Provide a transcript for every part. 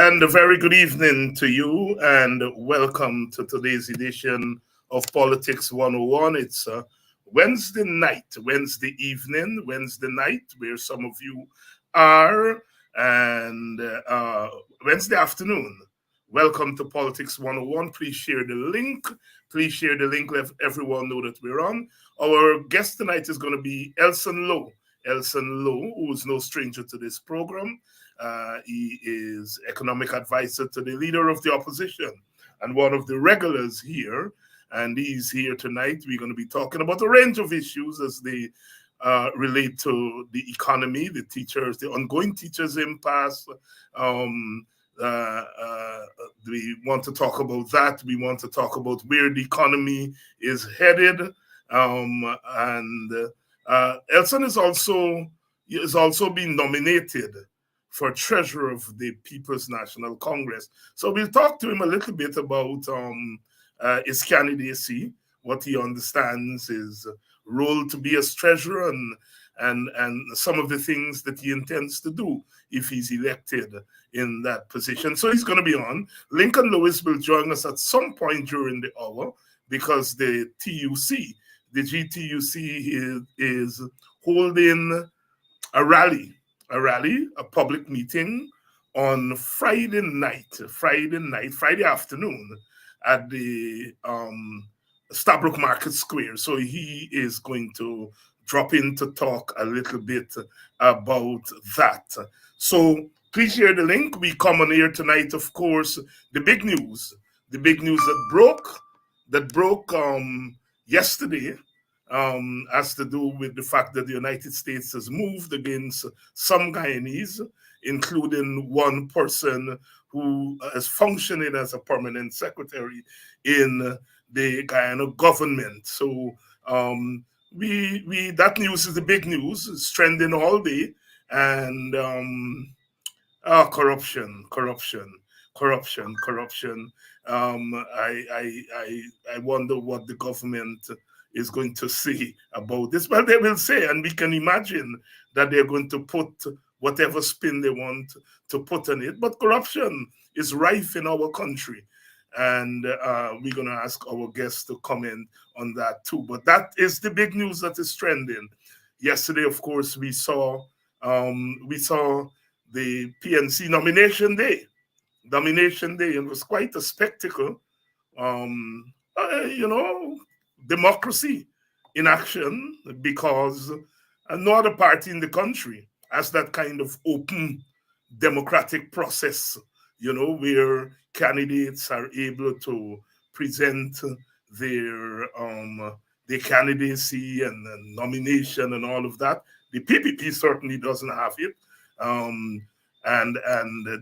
And a very good evening to you, and welcome to today's edition of Politics 101. It's Wednesday night, Wednesday evening, Wednesday night, where some of you are, and Wednesday afternoon. Welcome to Politics 101. Please share the link. Please share the link. Let everyone know that we're on. Our guest tonight is going to be Elson Lowe. Elson Lowe, who is no stranger to this program. He is economic advisor to the leader of the opposition and one of the regulars here. And he's here tonight. We're going to be talking about a range of issues as they relate to the economy, the teachers, the ongoing teachers' impasse. We want to talk about that. We want to talk about where the economy is headed. Elson is also being nominated for treasurer of the People's National Congress. So we'll talk to him a little bit about his candidacy, what he understands his role to be as treasurer, and some of the things that he intends to do if he's elected in that position. So he's going to be on. Lincoln Lewis will join us at some point during the hour because the GTUC is holding a rally, a public meeting on Friday afternoon at the Stabrook Market Square. So he is going to drop in to talk a little bit about that. So please share the link. We come on here tonight, of course, the big news that broke yesterday has to do with the fact that the United States has moved against some Guyanese, including one person who is functioning as a permanent secretary in the Guyana government. So that news is the big news. It's trending all day, and corruption. I wonder what the government is going to say about this. Well, they will say, and we can imagine that they're going to put whatever spin they want to put on it. But corruption is rife in our country, and we're going to ask our guests to comment on that too. But that is the big news that is trending. Yesterday, of course, we saw the PNC nomination day. It was quite a spectacle. Democracy in action, because no other party in the country has that kind of open democratic process, where candidates are able to present their candidacy and nomination and all of that. The PPP certainly doesn't have it. And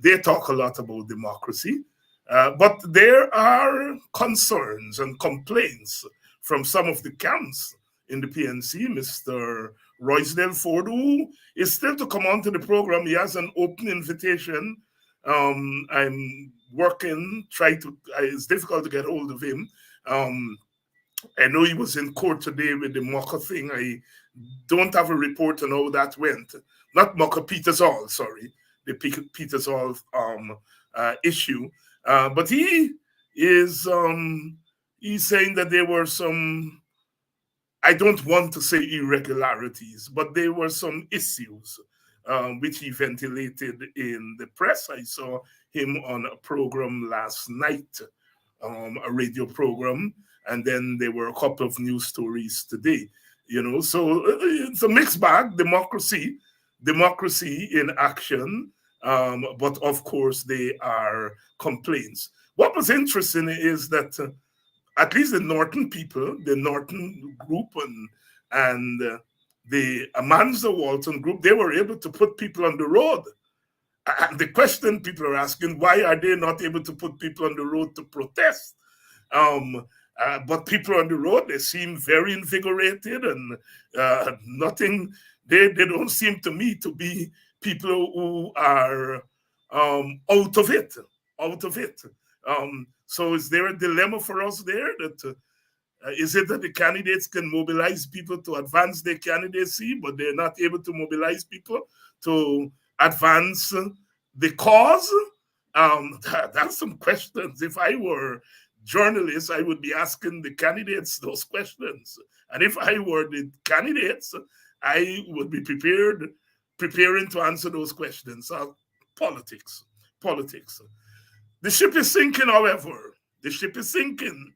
they talk a lot about democracy. But there are concerns and complaints from some of the camps in the PNC. Mr. Roysdale Ford, who is still to come on to the program, he has an open invitation. I'm working, it's difficult to get hold of him. I know he was in court today with the Mocha thing. I don't have a report on how that went. Not Mocha, Peters Hall, sorry. The Peters Hall issue. But he is he's saying that there were some, I don't want to say irregularities, but there were some issues which he ventilated in the press. I saw him on a program last night, a radio program, and then there were a couple of news stories today. So it's a mixed bag. Democracy in action. But of course, they are complaints. What was interesting is that at least the Northern people, the Northern group and the Amanza Walton group, they were able to put people on the road. And the question people are asking, why are they not able to put people on the road to protest? But people on the road, they seem very invigorated and nothing, they don't seem to me to be people who are out of it. So is there a dilemma for us there? That is it that the candidates can mobilize people to advance their candidacy, but they're not able to mobilize people to advance the cause? That's some questions. If I were journalist, I would be asking the candidates those questions. And if I were the candidates, I would be preparing to answer those questions. Politics, politics. The ship is sinking, however. The ship is sinking.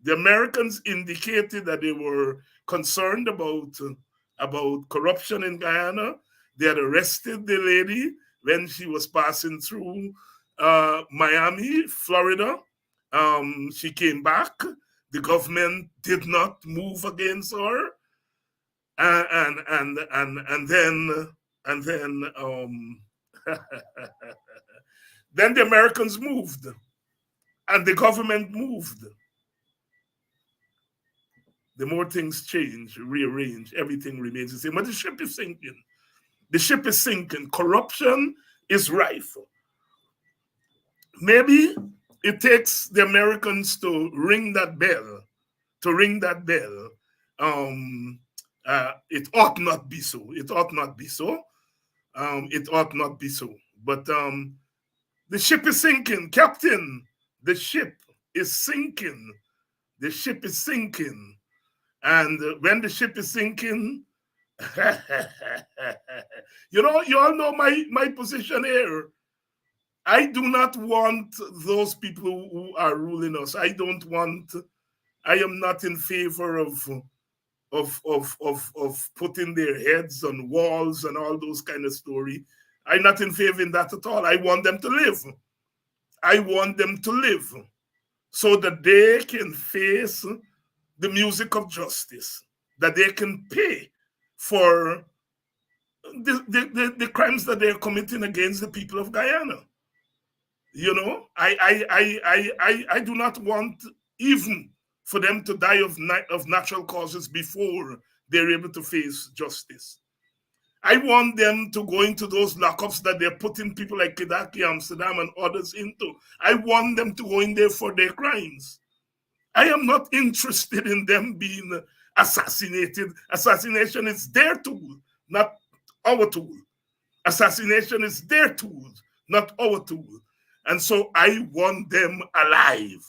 The Americans indicated that they were concerned about corruption in Guyana. They had arrested the lady when she was passing through Miami, Florida. She came back. The government did not move against her, and then then the Americans moved, and the government moved. The more things change, rearrange, everything remains the same. But the ship is sinking. The ship is sinking. Corruption is rife. Maybe it takes the Americans to ring that bell. It ought not be so. It ought not be so. It ought not be so. But the ship is sinking. Captain, the ship is sinking. The ship is sinking. And when the ship is sinking, you all know my position here. I do not want those people who are ruling us. I am not in favor of putting their heads on walls and all those kind of story. I'm not in favor of that at all. I want them to live. I want them to live so that they can face the music of justice, that they can pay for the crimes that they're committing against the people of Guyana. I do not want even for them to die of natural causes before they're able to face justice. I want them to go into those lockups that they're putting people like Kedaki, Amsterdam, and others into. I want them to go in there for their crimes. I am not interested in them being assassinated. Assassination is their tool, not our tool. Assassination is their tool, not our tool. And so I want them alive.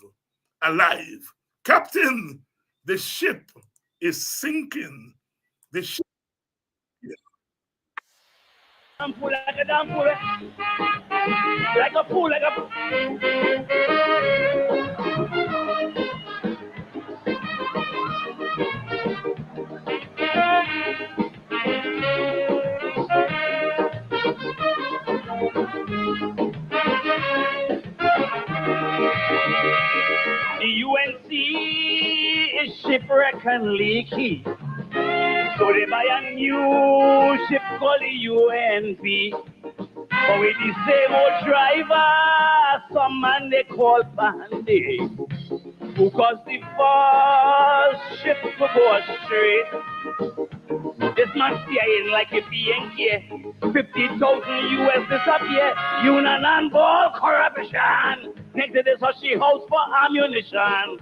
Alive. Captain, the ship is sinking. The ship. I'm full like a damn fool. Like a fool, like a fool. The UNC is shipwreck and leaky. So they buy a new ship called the UNP. But with the same old driver, some man they call Bandy. Because the first ship to go straight. This man steering like a BNK. 50,000 US disappear. Union and ball corruption. Next to this she house for ammunition.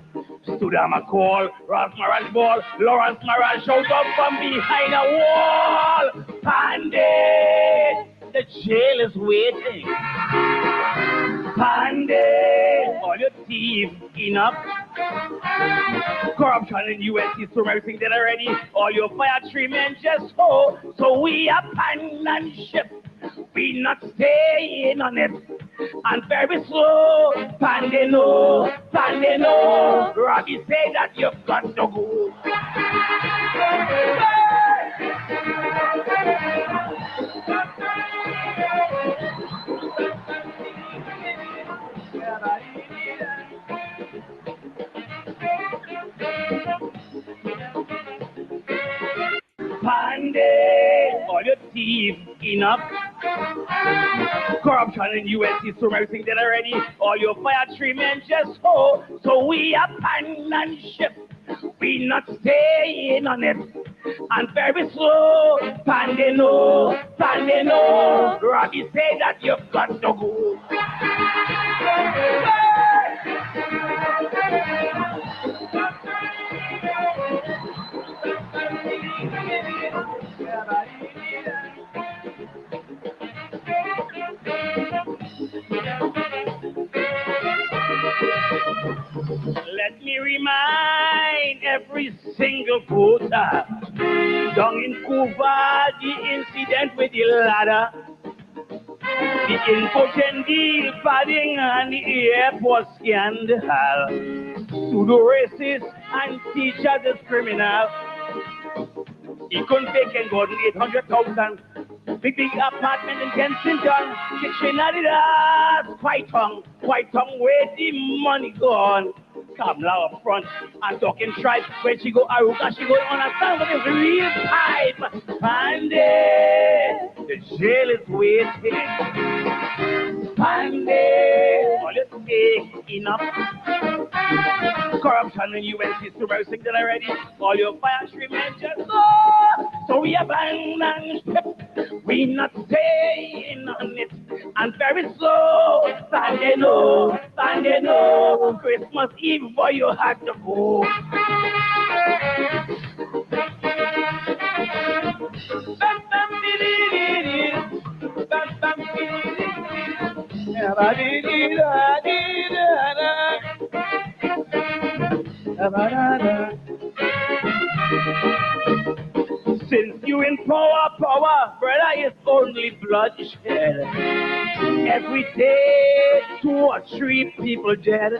Studama call, Ross Maraj ball, Lawrence Maraj shout up from behind a wall. Pandy, the jail is waiting. Pandy, all your thieves enough. Corruption in USC, so everything that already. All your fire treatment just ho. So we abandon ship. We not staying on it. And very slow, Pandy no. Robbie say that you've got to go. Pandy, all your thieves enough. Corruption in USC, so everything that already. All your fire treatment just ho. So we abandon ship. We not staying on it. And very slow, Pandy no. Robbie say that you've got to go. every single voter. Down in Cuba, the incident with the ladder, the infogen deal, padding, and the airport scandal. Pseudo-racist and teacher discriminal. He couldn't take and go to 800,000. Big apartment in Kensington. Kitchen at it ass. Quite tongue, where the money gone. Come now up front and talking tribe. When she go Aruka, she go on a sound with this real pipe. Pande, the jail is waiting. Pande, all it take enough. Corruption in UNC super signal already. All your fire men just go. So we abandon ship. We not staying on it. And very slow. Sunday no. Christmas Eve for you had to go. Since you in power, brother, is only bloodshed. Every day, 2 or 3 people dead.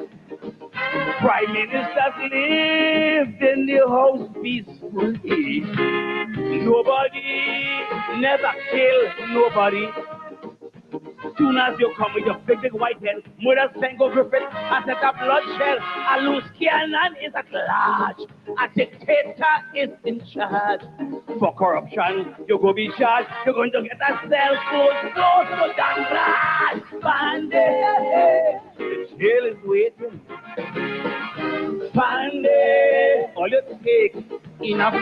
Prime ministers lived in the house peacefully. Nobody never killed nobody. Soon as you come with your big white head, Mother Sengo Griffith has set up bloodshed. A loose cannon is at large. A dictator is in charge. For corruption, you're going to be charged. You're going to get a cell phone, so damn glad. Bandit, the jail is waiting. Bandit, all it takes enough.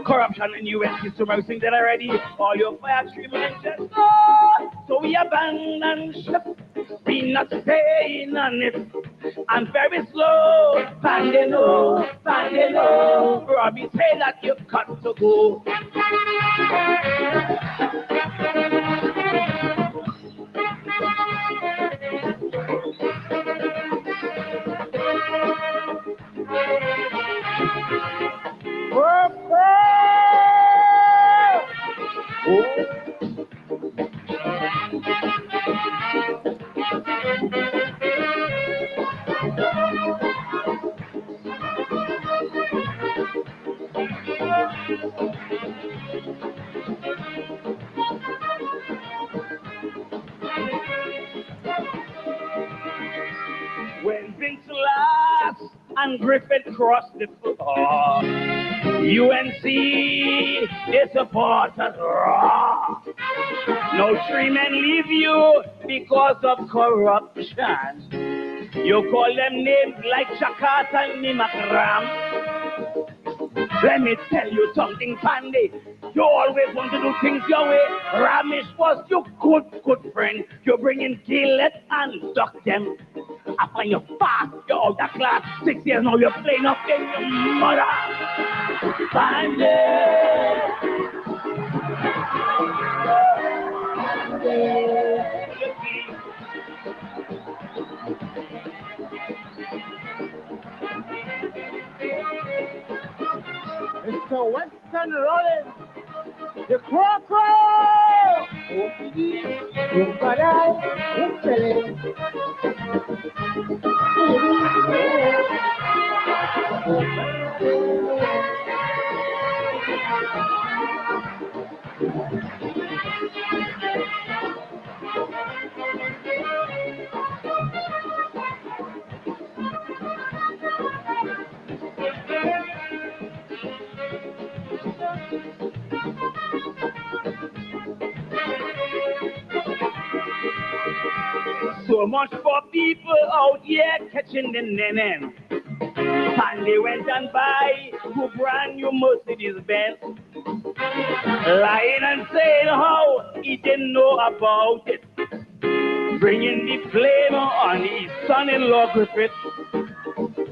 Corruption in U.S. is submerging that already. All your fire men just go. So we abandon ship. We not staying on it. And very slow. Pandino. Robbie say that you've got to go. When Vince Lass and Griffith crossed the floor, UNC, the supporters raw. No 3 men leave you because of corruption. You call them names like Chakat and Nimakram. Let me tell you something, Pandy. You always want to do things your way. Ramesh was your good friend. You bring in Gillet and duck them. I find you fast, you're out of class. 6 years now, you're playing up in your mother. Pandy. It's the Western Rolling, the Croco! So much for people out here catching the nenen. And they went and buy 2 brand new Mercedes Benz. Lying and saying how he didn't know about it. Bringing the blame on his son-in-law Griffith.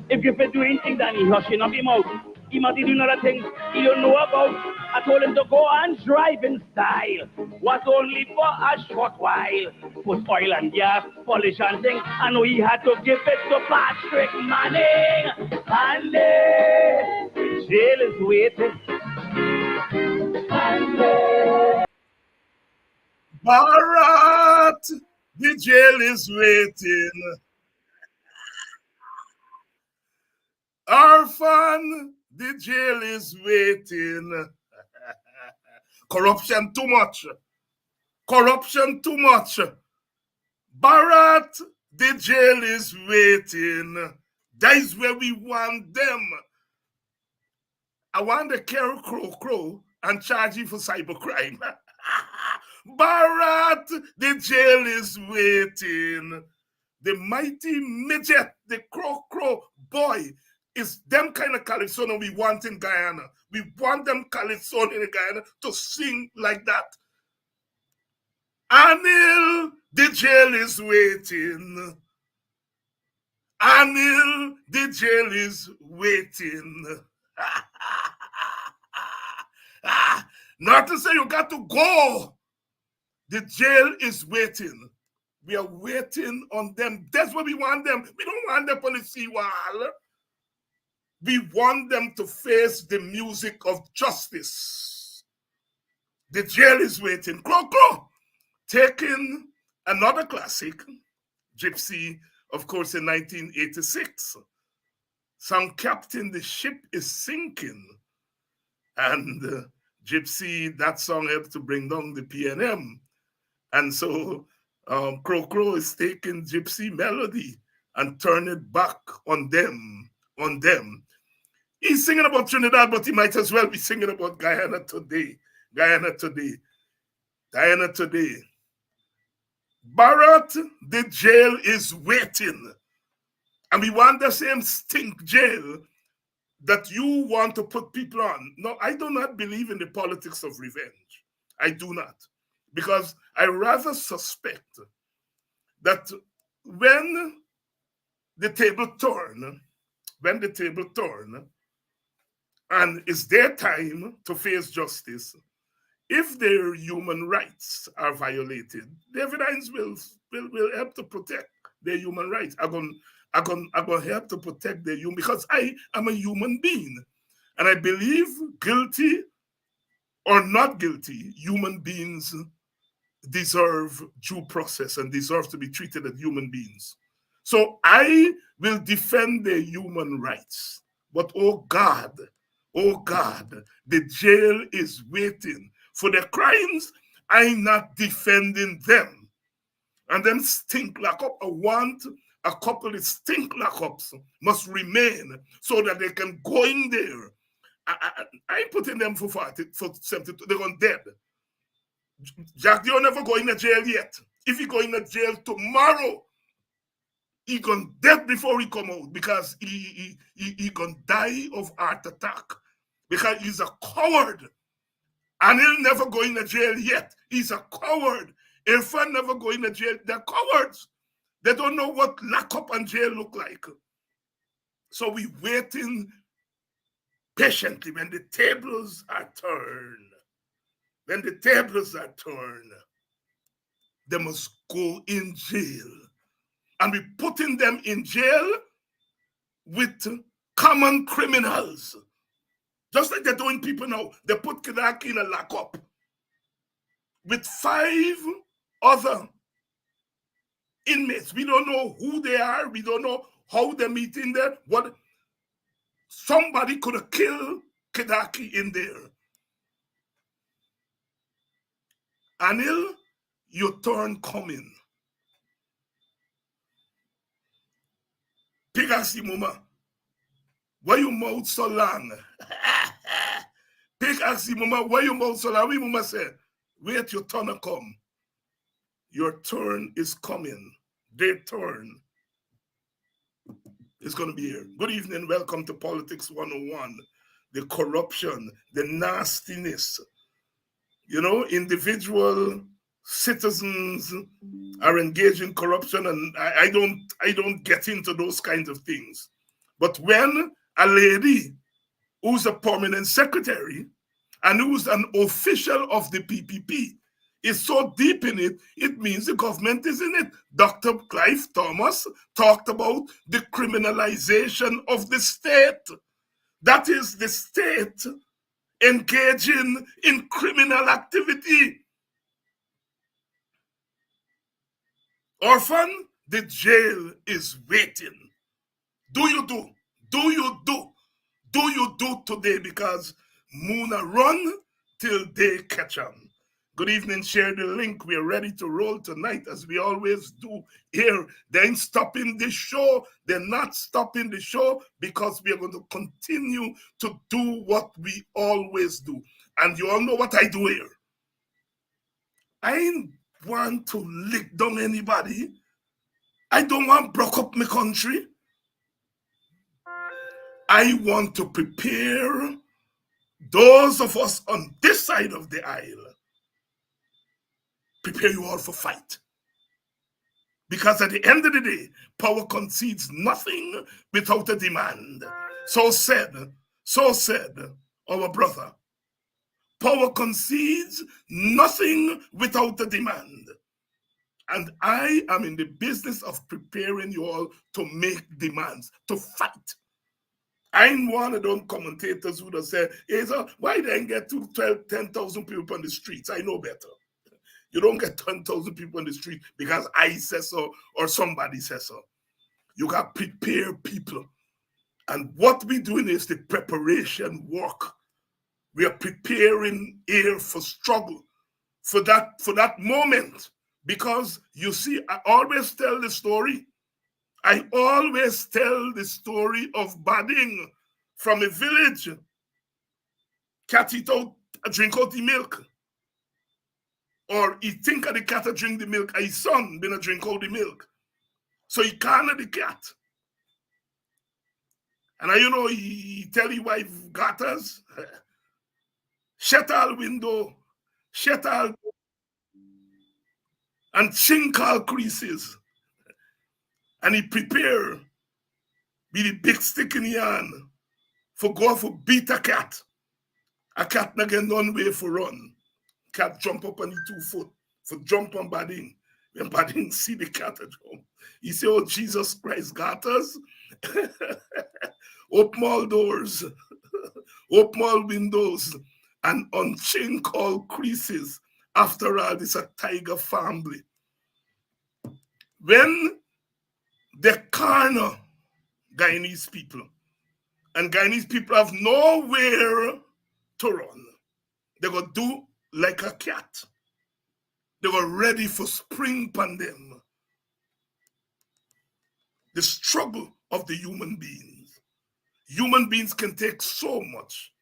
If Griffith do anything, then he hushing up him out. He might do other things he don't know about. I told him to go and drive in style. Was only for a short while. Put oil and gas, polish and thing. I know he had to give it to Patrick Manning. And the jail is waiting. Barat, the jail is waiting. Orphan, the jail is waiting. Corruption too much. Corruption too much. Barat, the jail is waiting. That is where we want them. I want the Carol Crow and charge you for cybercrime. Barat, the jail is waiting. The mighty midget, the crow boy, is them kind of calypso we want in Guyana. We want them calypso in Guyana to sing like that. Anil, the jail is waiting. Anil, the jail is waiting. Not to say you got to go. The jail is waiting. We are waiting on them. That's what we want them. We don't want them on the seawall. We want them to face the music of justice. The jail is waiting. Crow. Taking another classic, Gypsy, of course, in 1986. Song Captain, the ship is sinking. And Gypsy, that song helped to bring down the PNM. And so Crow is taking Gypsy melody and turn it back on them. He's singing about Trinidad, but he might as well be singing about Guyana today. Barat, the jail is waiting. And we want the same stink jail that you want to put people on. No, I do not believe in the politics of revenge. I do not. Because I rather suspect that when the table turn, and it's their time to face justice, if their human rights are violated, the evidence will help to protect their human rights. I'm going to help to protect their human, because I am a human being. And I believe, guilty or not guilty, human beings deserve due process and deserve to be treated as human beings. So I will defend their human rights. But oh God, the jail is waiting for their crimes. I'm not defending them. And them stink lockup, I want a couple of stink lockups must remain so that they can go in there. I ain't putting them for 72, they're gone dead. Jack Dio never go in a jail yet. If he go in a jail tomorrow, he gonna dead before he come out, because he gonna die of heart attack, because he's a coward. And he'll never go in a jail yet. He's a coward. Elson never go in a jail. They're cowards. They don't know what lockup and jail look like. So we waiting patiently when the tables are turned. When the tables are turned, they must go in jail. And we putting them in jail with common criminals. Just like they're doing people now. They put Kidaki in a lockup with 5 other inmates. We don't know who they are. We don't know how they meet in there. What somebody could have killed Kidaki in there. Anil, your turn coming. Pigasi Muma, why you mouth so long? Pigasi Muma, why you mouth so long? We Muma said, wait your turn to come. Your turn is coming. Their turn is going to be here. Good evening. Welcome to Politics 101. The corruption, the nastiness. You know, individual citizens are engaged in corruption, and I don't get into those kinds of things. But when a lady who's a permanent secretary and who's an official of the PPP, is so deep in it, it means the government is in it. Dr. Clive Thomas talked about the criminalization of the state. That is the state engaging in criminal activity. Orphan, the jail is waiting. Do you do? Do you do? Do you do today? Because Muna run till they catch 'em. Good evening, share the link. We're ready to roll tonight as we always do here. They ain't stopping the show. They're not stopping the show because we are going to continue to do what we always do. And you all know what I do here. I ain't want to lick down anybody. I don't want to broke up my country. I want to prepare those of us on this side of the aisle, prepare you all for fight. Because at the end of the day, power concedes nothing without a demand. So said our brother. Power concedes nothing without a demand. And I am in the business of preparing you all to make demands, to fight. I ain't one of them commentators who say, hey, so why didn't get 10,000 people on the streets? I know better. You don't get 10,000 people on the street because I say so or somebody says so. You got to prepare people. And what we're doing is the preparation work. We are preparing here for struggle, for that moment. Because you see, I always tell the story. I always tell the story of Bading from a village. Cat eat out, drink out the milk. Or he think of the cat to drink the milk. His son been a drink out the milk. So he can't the cat. And he tell his wife, gatas, shut all window, shut all, and chink all creases. And he prepare with the big stick in the hand for go for beat a cat. A cat not get none way for run. Cat jump up on the 2 foot for jump on Bading. When Bading see the cat at home, he say, oh, Jesus Christ, got us. Open all doors, open all windows, and unchink all creases. After all, this a tiger family. When they corner Guyanese people, and Guyanese people have nowhere to run, they go do like a cat. They were ready for spring upon them. The struggle of the human beings. Human beings can take so much.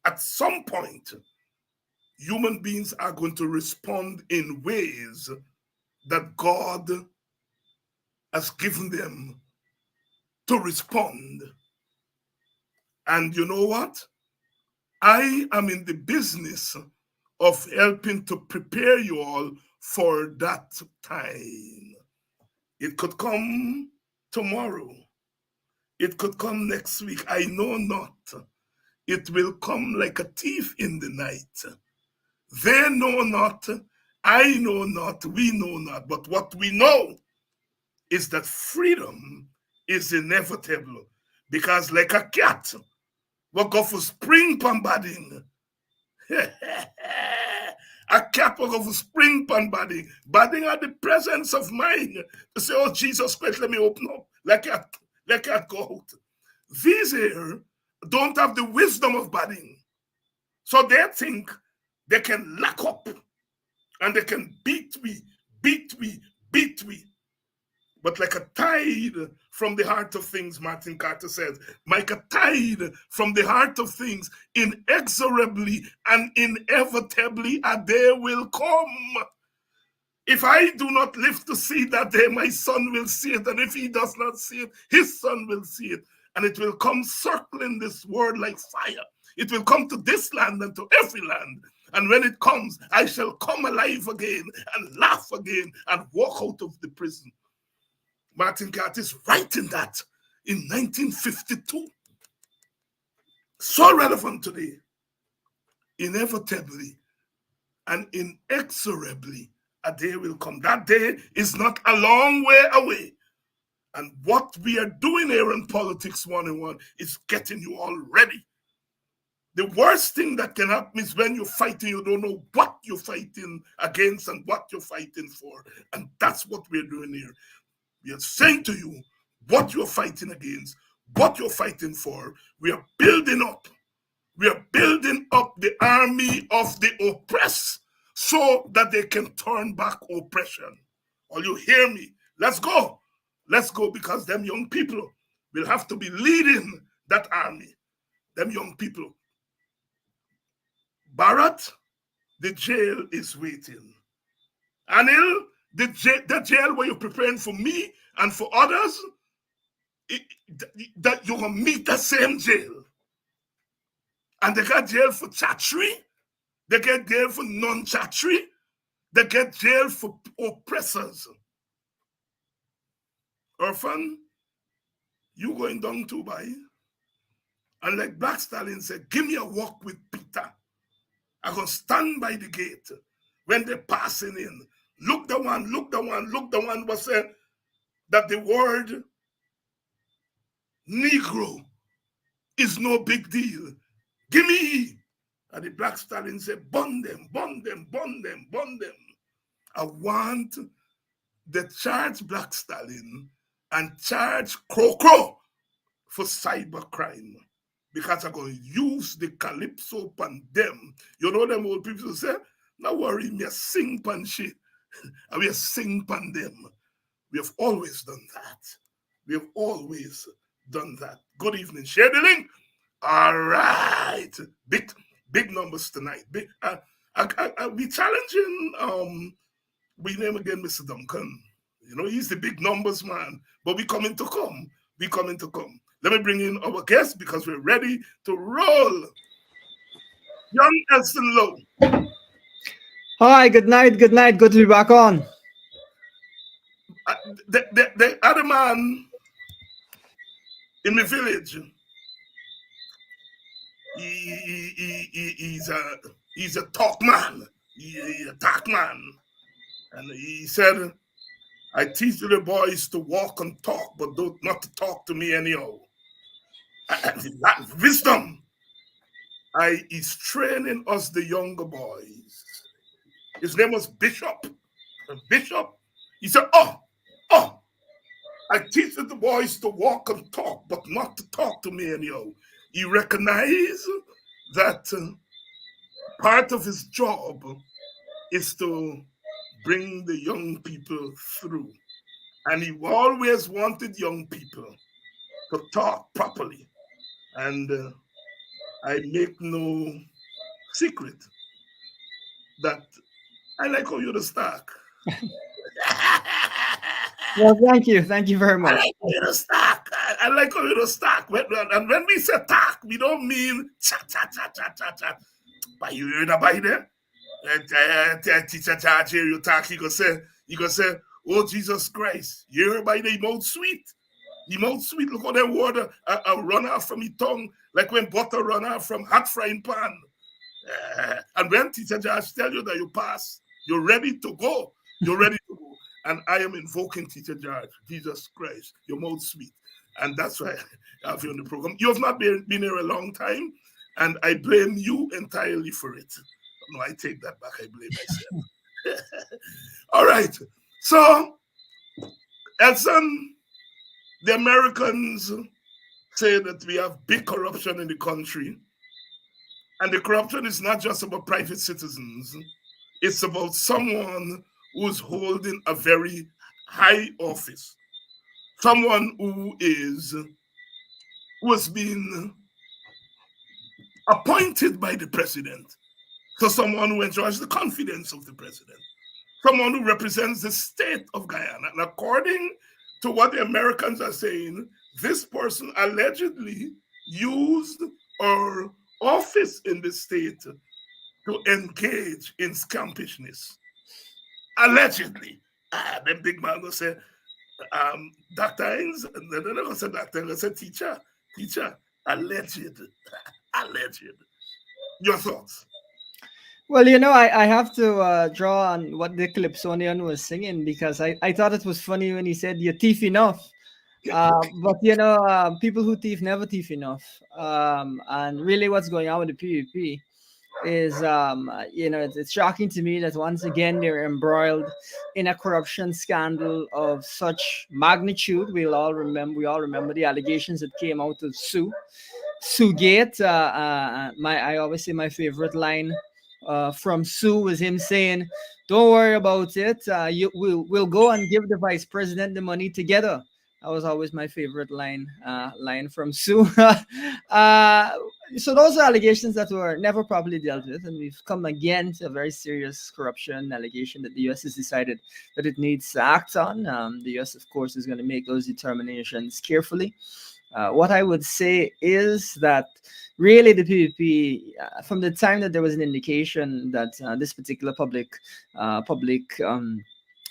At some point, human beings are going to respond in ways that God has given them to respond. And you know what? I am in the business of helping to prepare you all for that time. It could come tomorrow. It could come next week. I know not. It will come like a thief in the night. They know not. I know not. We know not. But what we know is that freedom is inevitable. Because like a cat, we'll go for spring pambading. A cat will go for spring pambading. Badding at the presence of mind to say, oh, Jesus Christ, let me open up. Let cat go out. These here don't have the wisdom of badding. So they think they can lock up and they can beat we. But like a tide from the heart of things, Martin Carter says, like a tide from the heart of things, inexorably and inevitably a day will come. If I do not live to see that day, my son will see it. And if he does not see it, his son will see it. And it will come circling this world like fire. It will come to this land and to every land. And when it comes, I shall come alive again and laugh again and walk out of the prison. Martin Carter is writing that in 1952. So relevant today. inevitably and inexorably, a day will come. That day is not a long way away. And what we are doing here in Politics 101 is getting you all ready. The worst thing that can happen is when you're fighting, you don't know what you're fighting against and what you're fighting for. And that's what we're doing here. We are saying to you what you're fighting against, what you're fighting for. We are building up. We are building up the army of the oppressed so that they can turn back oppression. All you hear me? Let's go. Let's go, because them young people will have to be leading that army. Them young people. Barrett, the jail is waiting. Anil, the jail where you're preparing for me and for others, that you're going to meet the same jail. And they got jail for chattery. They get jail for non-chattery. They get jail for oppressors. Orphan, you going down to buy. And like Black Stallion said, give me a walk with Peter. I'm going to stand by the gate when they're passing in. Look the one was said that the word Negro is no big deal. Give me. And the Black Stallion said, burn them. I want the charge Black Stallion and charge Crow for cyber crime. Because I'm going to use the calypso pan them. You know them old people who say, no worry, me a sing pan shit. And we a sing pan them. We have always done that. We have always done that. Good evening. Share the link. All right. Big numbers tonight. Big. We challenging we name again Mr. Duncan. You know, he's the big numbers man. But we coming to come. Let me bring in our guest because we're ready to roll. Young Elson Lowe. Hi, good night. Good to be back on. The other man in the village, he's a talk man. He's a talk man. And he said, I teach the boys to walk and talk, but not to talk to me anyhow. And that wisdom, he's training us, the younger boys. His name was Bishop. And Bishop, he said, I teach the boys to walk and talk, but not to talk to me anyhow. He recognized that part of his job is to bring the young people through. And he always wanted young people to talk properly. And I make no secret that I like how you're the Stark. Well, thank you very much. I like how you're the Stark. I like how you're the Stark. And when we say talk, we don't mean chat. But you heard about there? Teacher George here, you talk, you go say, oh Jesus Christ, you hear about the mouth sweet. The mouth sweet, look how that water run out from your tongue, like when butter run out from hot frying pan. And when Teacher George tell you that you pass, you're ready to go. And I am invoking Teacher George, Jesus Christ, your mouth sweet. And that's why I have you on the program. You have not been here a long time, and I blame you entirely for it. No, I take that back. I blame myself. All right. So, Elson, the Americans say that we have big corruption in the country. And the corruption is not just about private citizens. It's about someone who's holding a very high office. Someone who has been appointed by the president. So someone who enjoys the confidence of the president. Someone who represents the state of Guyana. And according to what the Americans are saying, this person allegedly used her office in the state to engage in scampishness. Allegedly. Them big man will say, Dr. Hines, and then they're going to say, Dr. Hines, say, teacher, alleged. Your thoughts? Well, I have to draw on what the Calypsonian was singing because I thought it was funny when he said, "You thief enough." But people who thief never thief enough. And really, what's going on with the PvP is, it's shocking to me that once again they're embroiled in a corruption scandal of such magnitude. We all remember the allegations that came out of Sugate. I always say my favorite line from Sue was him saying, "Don't worry about it. We'll go and give the vice president the money together." That was always my favorite line from Sue. So those are allegations that were never properly dealt with, and we've come again to a very serious corruption allegation that the U.S. has decided that it needs to act on. The U.S., of course, is going to make those determinations carefully. What I would say is that really the PvP, from the time that there was an indication that this particular public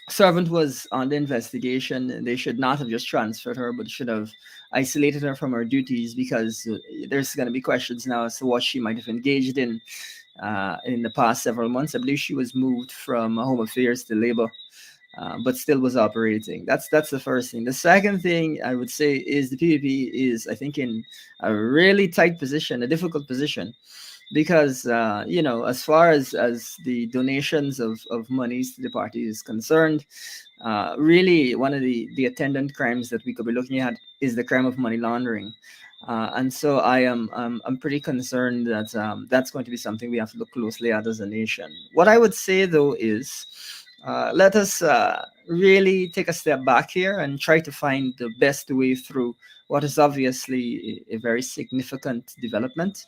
servant was on the investigation, they should not have just transferred her, but should have isolated her from her duties, because there's going to be questions now as to what she might have engaged in the past several months. I believe she was moved from Home Affairs to Labor, but still was operating. That's the first thing. The second thing I would say is the PvP is, I think, in a really tight position, a difficult position, because as far as the donations of monies to the party is concerned, really one of the attendant crimes that we could be looking at is the crime of money laundering. And so I'm pretty concerned that that's going to be something we have to look closely at as a nation. What I would say though is, let us really take a step back here and try to find the best way through what is obviously a very significant development.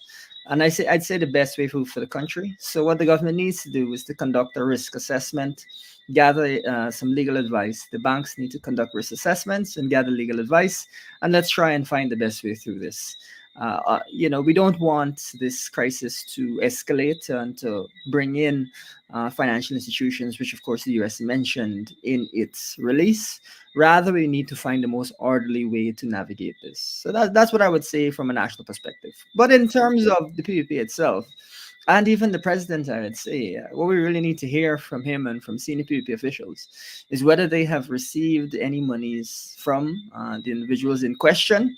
And I'd say the best way for the country. So what the government needs to do is to conduct a risk assessment, gather some legal advice. The banks need to conduct risk assessments and gather legal advice, and let's try and find the best way through this. We don't want this crisis to escalate and to bring in financial institutions, which of course the US mentioned in its release. Rather, we need to find the most orderly way to navigate this. So that's what I would say from a national perspective. But in terms of the PvP itself, and even the president, I would say, what we really need to hear from him and from senior PvP officials is whether they have received any monies from the individuals in question,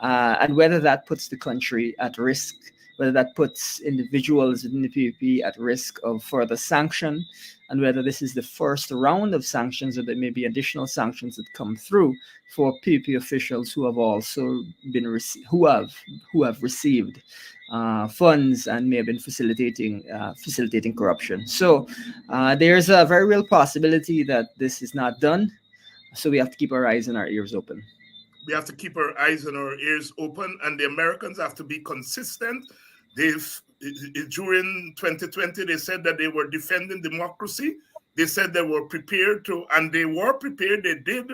and whether that puts the country at risk, whether that puts individuals in the PvP at risk of further sanction, and whether this is the first round of sanctions or there may be additional sanctions that come through for PvP officials who have also been who have received funds and may have been facilitating corruption. So there's a very real possibility that this is not done. So we have to keep our eyes and our ears open. We have to keep our eyes and our ears open, and the Americans have to be consistent. During 2020, they said that they were defending democracy. They said they were prepared to, and they were prepared. They did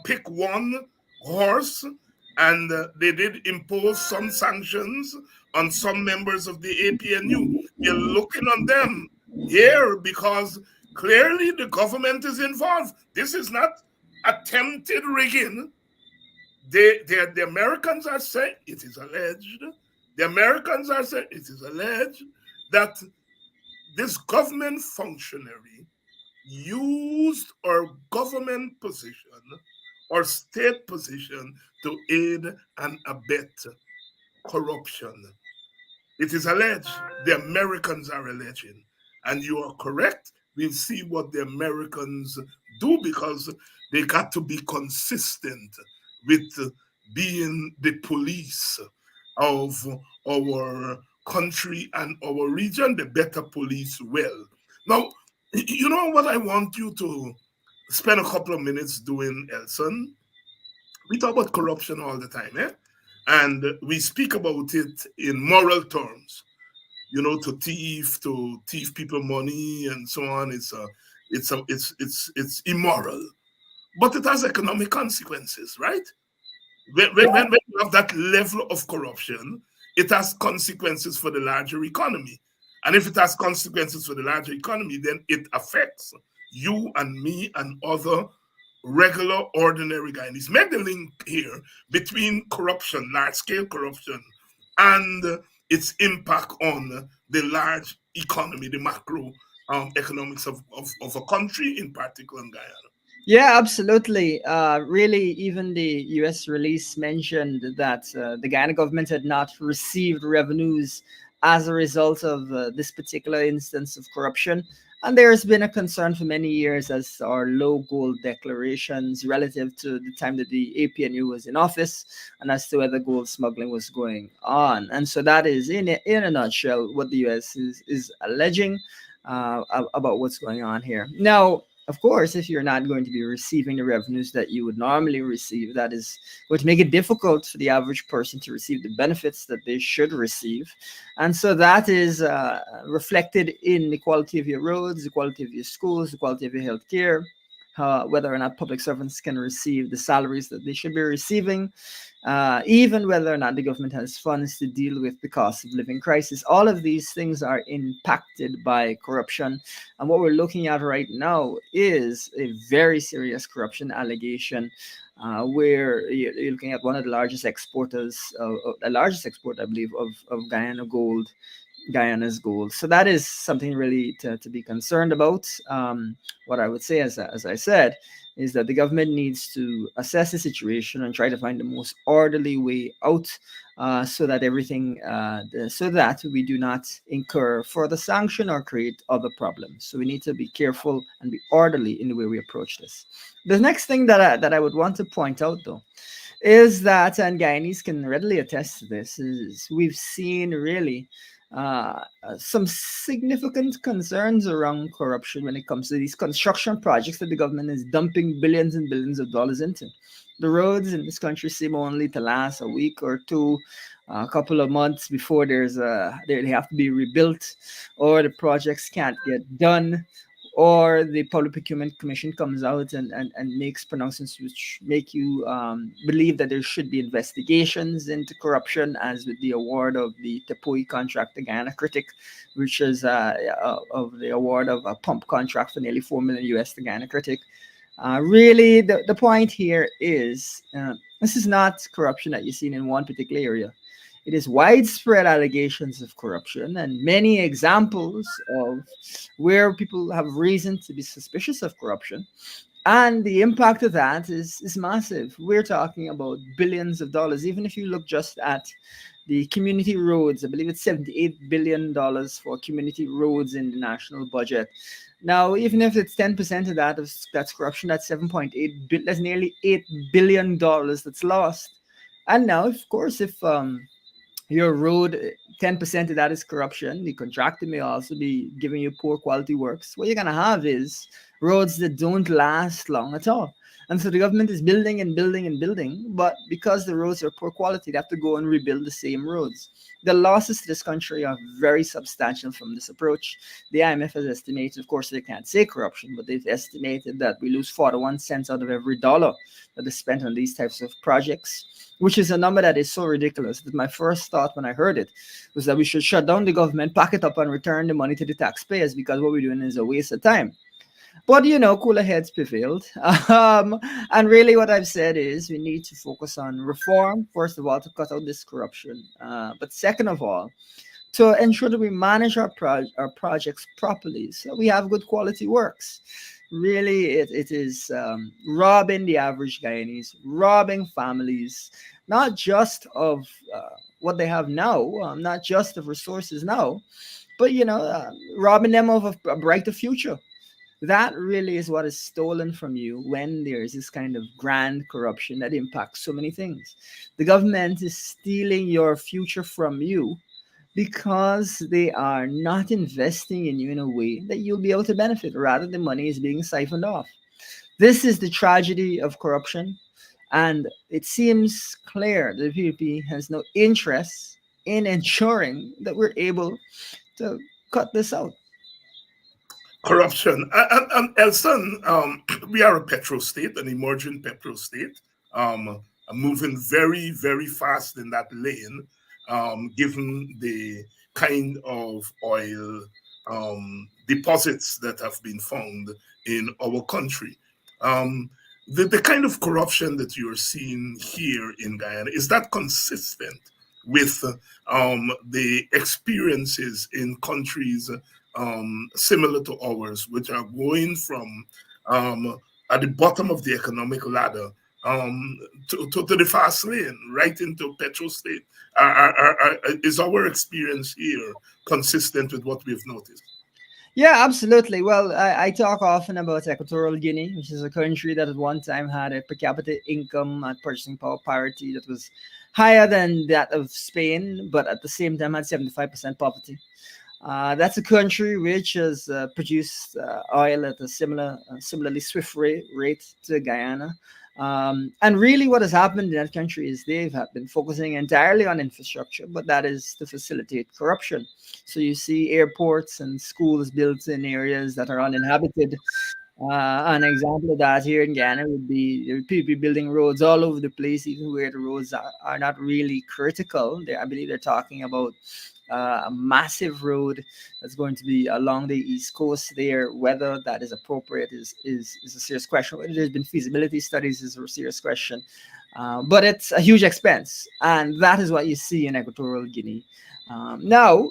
pick one horse, and they did impose some sanctions on some members of the APNU. We're looking on them here because clearly the government is involved. This is not attempted rigging. The Americans are saying, it is alleged, the Americans are saying, it is alleged that this government functionary used our government position or state position to aid and abet corruption. It is alleged. The Americans are alleging. And you are correct. We'll see what the Americans do, because they got to be consistent with being the police of our country and our region. The better police will. Now, you know what I want you to spend a couple of minutes doing, Elson? We talk about corruption all the time, eh? And we speak about it in moral terms. To thief people money and so on. It's immoral, but it has economic consequences, right? When you have that level of corruption, it has consequences for the larger economy. And if it has consequences for the larger economy, then it affects you and me and other regular, ordinary Guyanese. Make the link here between corruption, large-scale corruption, and its impact on the large economy, the macro economics of a country, in particular in Guyana. Yeah, absolutely. Really, even the U.S. release mentioned that the Guyana government had not received revenues as a result of this particular instance of corruption. And there has been a concern for many years as our low gold declarations relative to the time that the APNU was in office and as to whether gold smuggling was going on. And so that is, in a nutshell, what the U.S. is alleging about what's going on here. Now, of course, if you're not going to be receiving the revenues that you would normally receive, that is going to make it difficult for the average person to receive the benefits that they should receive. And so that is reflected in the quality of your roads, the quality of your schools, the quality of your healthcare, whether or not public servants can receive the salaries that they should be receiving, even whether or not the government has funds to deal with the cost of living crisis. All of these things are impacted by corruption. And what we're looking at right now is a very serious corruption allegation, where you're looking at one of the largest exporters, the largest export, I believe, of Guyana's gold. So that is something really to be concerned about. What I would say, as I said, is that the government needs to assess the situation and try to find the most orderly way out, so that so that we do not incur further sanction or create other problems. So we need to be careful and be orderly in the way we approach this. The next thing that I would want to point out, though, is that, and Guyanese can readily attest to this, is we've seen really some significant concerns around corruption when it comes to these construction projects that the government is dumping billions and billions of dollars into. The roads in this country seem only to last a week or two, a couple of months before they have to be rebuilt, or the projects can't get done, or the Public Procurement Commission comes out and makes pronouncements which make you believe that there should be investigations into corruption, as with the award of the Tepui contract to Guyana Critic, which is of the award of a pump contract for nearly $4 million US to Guyana Critic. Really, the point here is this is not corruption that you've seen in one particular area. It is widespread allegations of corruption and many examples of where people have reason to be suspicious of corruption. And the impact of that is massive. We're talking about billions of dollars. Even if you look just at the community roads, I believe it's $78 billion for community roads in the national budget. Now, even if it's 10% of that's corruption, that's 7.8 billion, that's nearly $8 billion that's lost. And now, of course, if your road, 10% of that is corruption, the contractor may also be giving you poor quality works. What you're going to have is roads that don't last long at all. And so the government is building and building and building, but because the roads are poor quality, they have to go and rebuild the same roads. The losses to this country are very substantial from this approach. The IMF has estimated, of course, they can't say corruption, but they've estimated that we lose 41 cents out of every dollar that is spent on these types of projects, which is a number that is so ridiculous that my first thought when I heard it was that we should shut down the government, pack it up, and return the money to the taxpayers, because what we're doing is a waste of time. But, cooler heads prevailed. And really what I've said is we need to focus on reform, first of all, to cut out this corruption. But second of all, to ensure that we manage our projects properly so we have good quality works. Really, it is robbing the average Guyanese, robbing families, not just of what they have now, not just of resources now, but, robbing them of a brighter future. That really is what is stolen from you when there is this kind of grand corruption that impacts so many things. The government is stealing your future from you because they are not investing in you in a way that you'll be able to benefit. Rather, the money is being siphoned off. This is the tragedy of corruption. And it seems clear that the PPP has no interest in ensuring that we're able to cut this out. Corruption. And Elson, we are a petro state, an emerging petro state, moving very, very fast in that lane, given the kind of oil deposits that have been found in our country. The kind of corruption that you're seeing here in Guyana, is that consistent with the experiences in countries similar to ours, which are going from at the bottom of the economic ladder um, to the fast lane, right into petrol state. Is our experience here consistent with what we've noticed? Yeah, absolutely. Well, I talk often about Equatorial Guinea, which is a country that at one time had a per capita income at purchasing power parity that was higher than that of Spain, but at the same time had 75% poverty. That's a country which has produced oil at a similarly swift rate to Guyana. And really, what has happened in that country is been focusing entirely on infrastructure, but that is to facilitate corruption. So you see airports and schools built in areas that are uninhabited. An example of that here in Ghana would be there are people building roads all over the place, even where the roads are not really critical. I believe they're talking about a massive road that's going to be along the east coast there. Whether that is appropriate is a serious question. Whether there's been feasibility studies is a serious question. But it's a huge expense, and that is what you see in Equatorial Guinea. Now,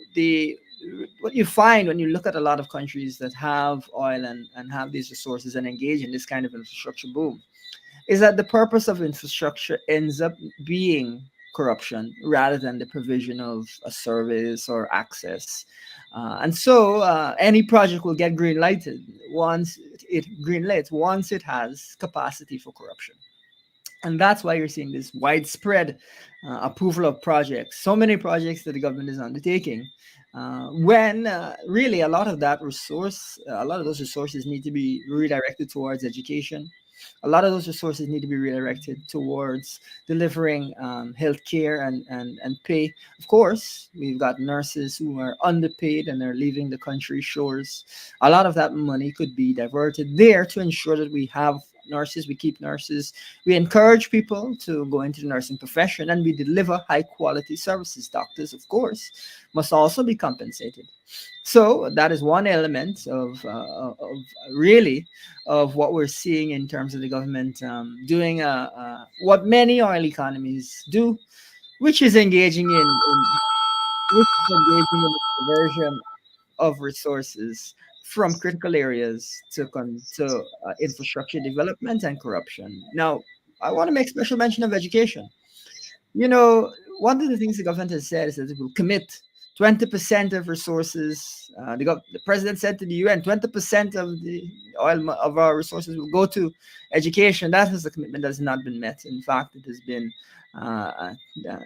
what you find when you look at a lot of countries that have oil and have these resources and engage in this kind of infrastructure boom is that the purpose of infrastructure ends up being corruption rather than the provision of a service or access. And so any project will get green lighted once it has capacity for corruption. And that's why you're seeing this widespread approval of projects, so many projects that the government is undertaking. When really a lot of those resources need to be redirected towards education. A lot of those resources need to be redirected towards delivering healthcare and pay. Of course, we've got nurses who are underpaid and are leaving the country shores. A lot of that money could be diverted there to ensure that we have nurses, we keep nurses, we encourage people to go into the nursing profession, and we deliver high quality services. Doctors, of course, must also be compensated. So that is one element of really of what we're seeing in terms of the government doing what many oil economies do, which is engaging in the conversion of resources from critical areas to infrastructure development and corruption. Now, I want to make special mention of education. You know, one of the things the government has said is that it will commit 20% of resources. The president said to the UN, 20% of the of our resources will go to education. That is a commitment that has not been met. In fact, it has been. Uh, uh,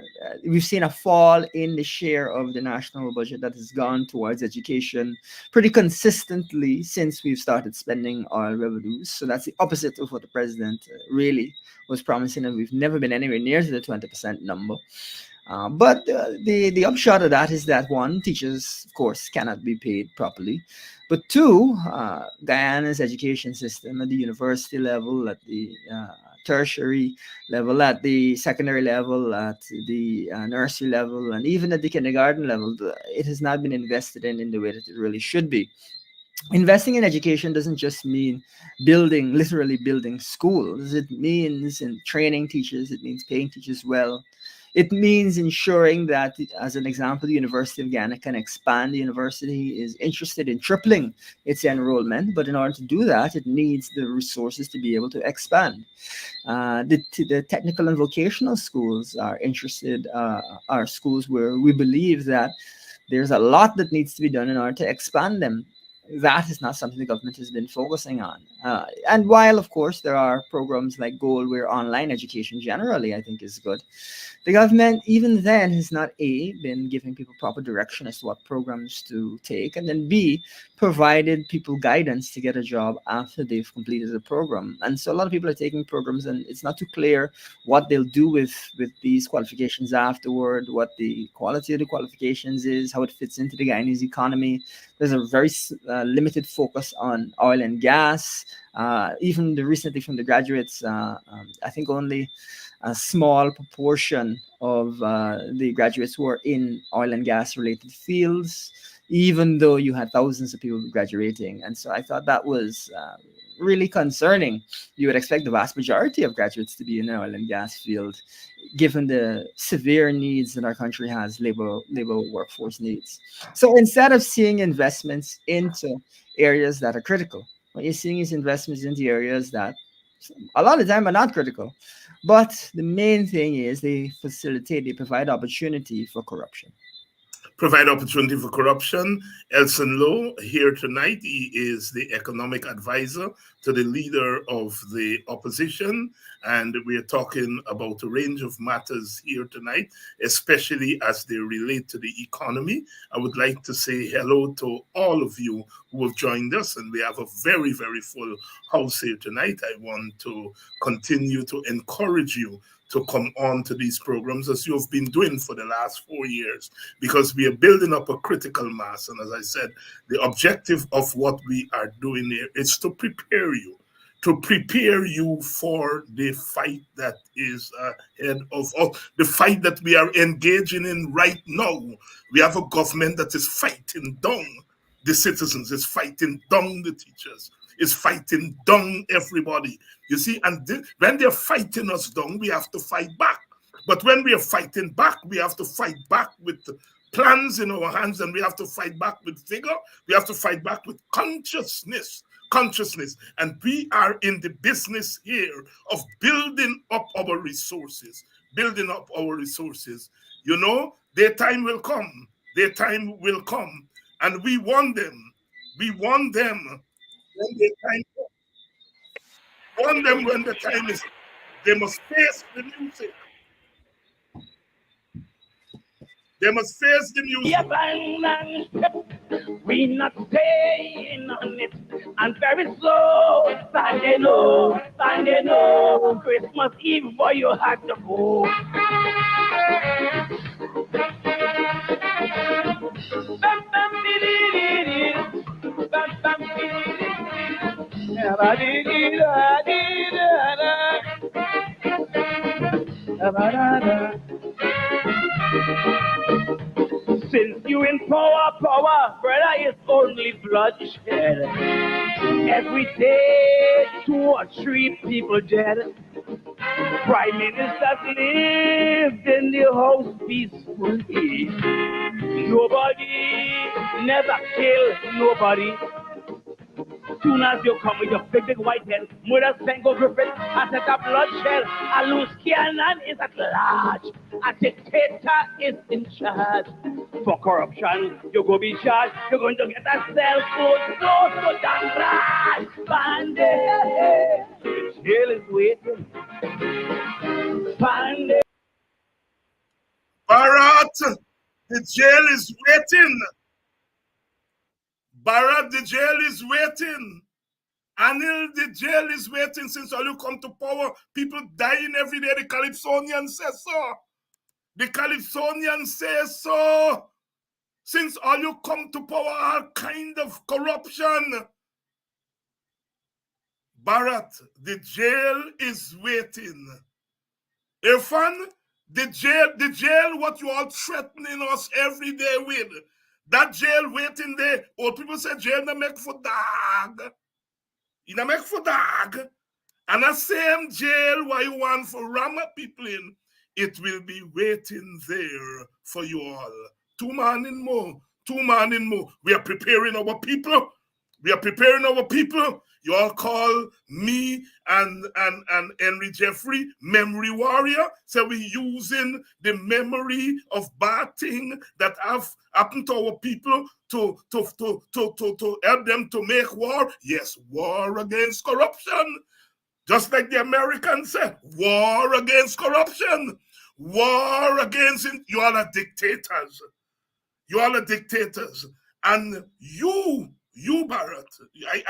we've seen a fall in the share of the national budget that has gone towards education pretty consistently since we've started spending oil revenues. So that's the opposite of what the president really was promising, and we've never been anywhere near to the 20% number. But the upshot of that is that one, teachers, of course, cannot be paid properly. But two, Guyana's education system at the university level, at the tertiary level, at the secondary level, at the nursery level, and even at the kindergarten level, it has not been invested in the way that it really should be. Investing in education doesn't just mean literally building schools. It means in training teachers, it means paying teachers well. It means ensuring that, as an example, the University of Ghana can expand. The university is interested in tripling its enrollment, but in order to do that, it needs the resources to be able to expand. The technical and vocational schools are schools where we believe that there's a lot that needs to be done in order to expand them. That is not something the government has been focusing on. And while, of course, there are programs like Goal, where online education generally, I think, is good, the government, even then, has not A, been giving people proper direction as to what programs to take, and then B, provided people guidance to get a job after they've completed the program. And so a lot of people are taking programs, and it's not too clear what they'll do with these qualifications afterward, what the quality of the qualifications is, how it fits into the Guyanese economy. There's a very limited focus on oil and gas. Even recently from the graduates, I think only a small proportion of the graduates who are in oil and gas related fields, even though you had thousands of people graduating. And so I thought that was really concerning. You would expect the vast majority of graduates to be in the oil and gas field, given the severe needs that our country has, labor workforce needs. So instead of seeing investments into areas that are critical, what you're seeing is investments into areas that a lot of time are not critical. But the main thing is they provide opportunity for corruption. Provide opportunity for corruption. Elson Lowe here tonight. He is the economic advisor to the leader of the opposition, and we are talking about a range of matters here tonight, especially as they relate to the economy. I would like to say hello to all of you who have joined us, and we have a very, very full house here tonight. I want to continue to encourage you to come on to these programs as you've been doing for the last 4 years, because we are building up a critical mass. And as I said, the objective of what we are doing here is to prepare you for the fight that is ahead of us, the fight that we are engaging in right now. We have a government that is fighting down the citizens, is fighting down the teachers, is fighting down everybody. You see, and when they're fighting us down, we have to fight back. But when we are fighting back, we have to fight back with plans in our hands, and we have to fight back with vigor. We have to fight back with consciousness. And we are in the business here of building up our resources. You know, their time will come. And we want them. When the time comes. Want them when the time is. They must face the music. We not staying on it, and very slow, Sunday no, Christmas Eve for you had to go. Since you in power, brother, it's only bloodshed. Every day, 2 or 3 people dead. Prime ministers lived in the house peacefully. Nobody never kill nobody. Soon as you come with your big white head, Mother Sango Griffin has set up bloodshed. A loose cannon is at large. A dictator is in charge. For corruption, you're going to be charged. You're going to get a cell phone. So damn right. Bandit, the jail is waiting. Bandit. Bharat, the jail is waiting. Bharat, the jail is waiting. Anil, the jail is waiting since all you come to power. People dying every day. The Calypsonians say so. The Calypsonians say so. Since all you come to power, all kind of corruption. Bharat, the jail is waiting. Irfan, the jail, what you all threatening us every day with. That jail waiting there. Old people say jail na make for dog. You na make for dog. And the same jail where you want for ram people in, it will be waiting there for you all. 2 man in more. We are preparing our people. You all call me and Henry Jeffrey memory warrior. So we're using the memory of bad things that have happened to our people to help them to make war. Yes, war against corruption. Just like the Americans said, war against corruption. War against it. You all are dictators. And you, Bharat,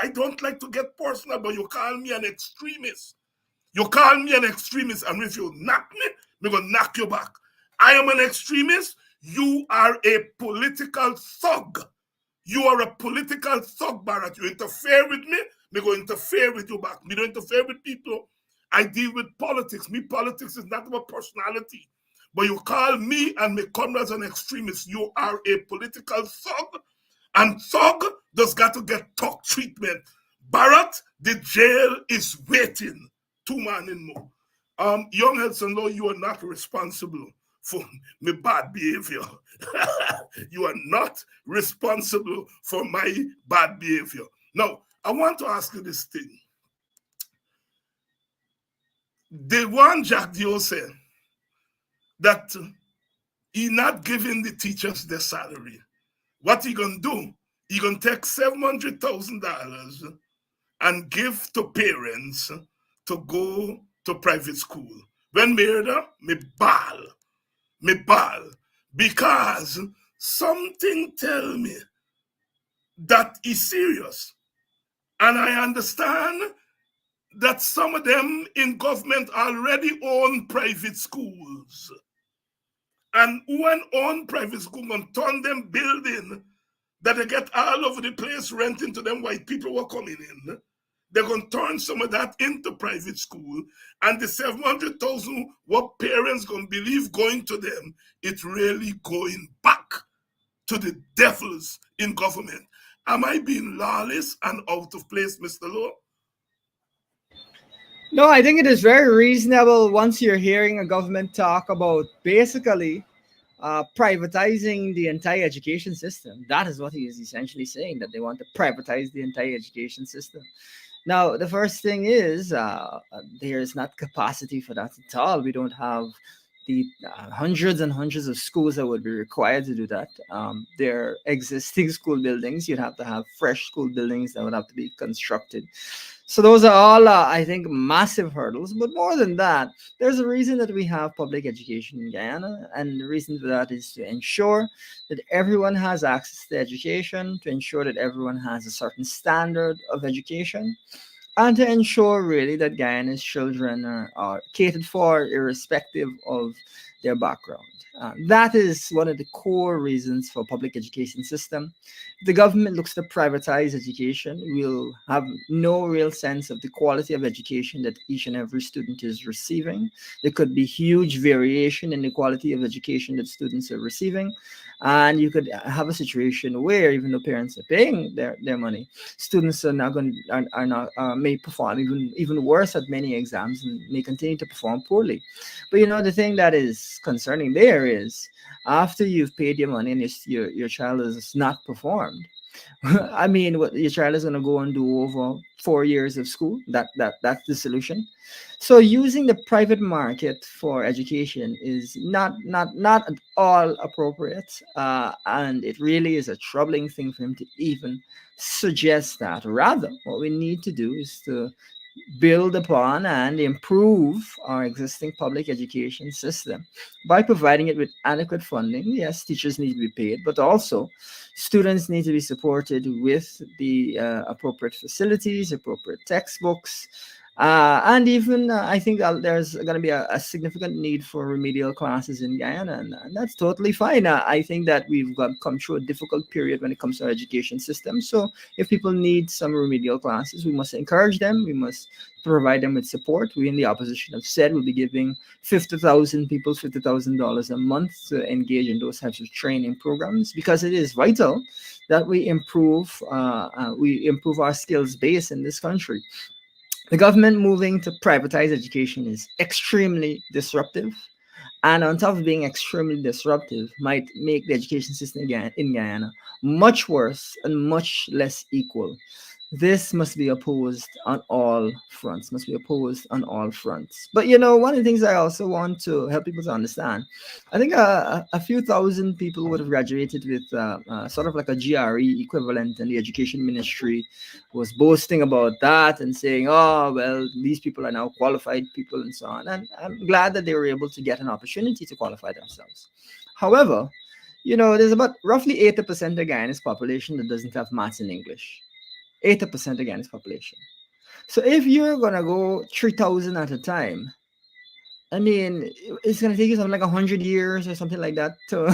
I don't like to get personal, but you call me an extremist. And if you knock me, I'm going to knock you back. I am an extremist. You are a political thug. Bharat. You interfere with me, I'm going to interfere with you back. Me don't interfere with people. I deal with politics. Politics is not about personality. But you call me and my comrades an extremist. You are a political thug. And thug just got to get talk treatment. Barrett, the jail is waiting. 2 man in more. Young Elson, no, you are not responsible for my bad behavior. You are not responsible for my bad behavior. Now, I want to ask you this thing. The one Jack Dio said that he not giving the teachers their salary. What he gonna do? He gonna take $700,000 and give to parents to go to private school. When murder, me ball, because something tell me that is serious. And I understand that some of them in government already own private schools. And when own private school and turn them building that they get all over the place renting to them white people who are coming in, they're going to turn some of that into private school. And the 700,000 what parents going to believe going to them, it's really going back to the devils in government. Am I being lawless and out of place, Mr. Law? No, I think it is very reasonable once you're hearing a government talk about basically privatizing the entire education system. That is what he is essentially saying, that they want to privatize the entire education system. Now, the first thing is there is not capacity for that at all. We don't have the hundreds and hundreds of schools that would be required to do that. There are existing school buildings. You'd have to have fresh school buildings that would have to be constructed. So those are all, I think, massive hurdles. But more than that, there's a reason that we have public education in Guyana. And the reason for that is to ensure that everyone has access to education, to ensure that everyone has a certain standard of education, and to ensure really that Guyana's children are catered for irrespective of their background. That is one of the core reasons for public education system. If the government looks to privatize education, we'll have no real sense of the quality of education that each and every student is receiving. There could be huge variation in the quality of education that students are receiving. And you could have a situation where, even though parents are paying their money, students are not going are not may perform even worse at many exams and may continue to perform poorly. But the thing that is concerning there is, after you've paid your money and your child has not performed, I mean, what your child is going to go and do over 4 years of school. That's the solution. So using the private market for education is not at all appropriate, and it really is a troubling thing for him to even suggest that. Rather, what we need to do is to build upon and improve our existing public education system by providing it with adequate funding. Yes, teachers need to be paid, but also students need to be supported with the appropriate facilities, appropriate textbooks, and even I think there's going to be a significant need for remedial classes in Guyana, and that's totally fine. I think that we've come through a difficult period when it comes to our education system. So if people need some remedial classes, we must encourage them. We must provide them with support. We in the opposition have said we'll be giving 50,000 people $50,000 a month to engage in those types of training programs, because it is vital that we improve our skills base in this country. The government moving to privatize education is extremely disruptive. And on top of being extremely disruptive, might make the education system in Guyana much worse and much less equal. This must be opposed on all fronts, But one of the things I also want to help people to understand, I think a few thousand people would have graduated with sort of like a GRE equivalent, and the education ministry was boasting about that and saying, oh, well, these people are now qualified people and so on. And I'm glad that they were able to get an opportunity to qualify themselves. However, there's about roughly 80% of Guyana's population that doesn't have maths and English. 80% against population. So if you're gonna go 3,000 at a time, I mean, it's gonna take you something like 100 years or something like that to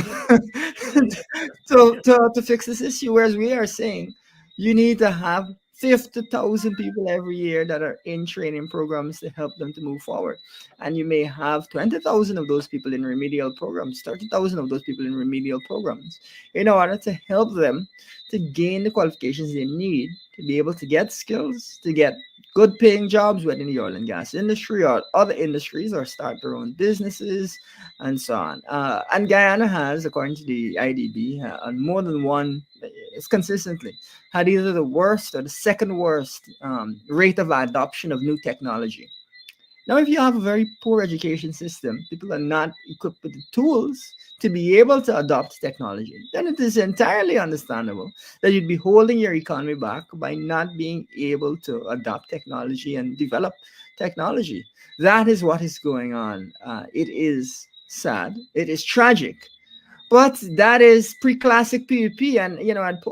to fix this issue. Whereas we are saying you need to have 50,000 people every year that are in training programs to help them to move forward. And you may have 20,000 of those people in remedial programs, 30,000 of those people in remedial programs, in order to help them to gain the qualifications they need to be able to get skills, to get good paying jobs, whether in the oil and gas industry or other industries, or start their own businesses and so on. And Guyana has, according to the IDB, on more than one, it's consistently had either the worst or the second worst rate of adoption of new technology. Now, if you have a very poor education system, people are not equipped with the tools to be able to adopt technology, then it is entirely understandable that you'd be holding your economy back by not being able to adopt technology and develop technology. That is what is going on. It is sad. It is tragic. But that is pre-classic PUP, and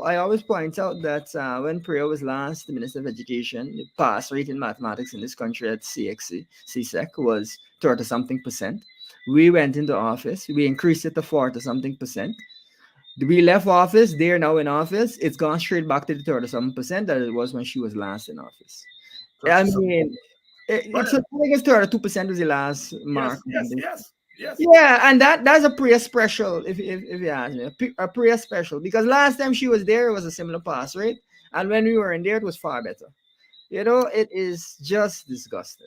I always point out that when Priya was last the Minister of Education, the pass rate in mathematics in this country at CSEC was 30 something percent. We went into office, we increased it to 40 something percent. We left office, they're now in office. It's gone straight back to the 30 something percent that it was when she was last in office. I mean, it's I guess 32% was the last mark. Yes. Yeah, and that's a Priya special, if you ask me, a Priya special, because last time she was there, it was a similar pass rate, and when we were in there, it was far better. It is just disgusting.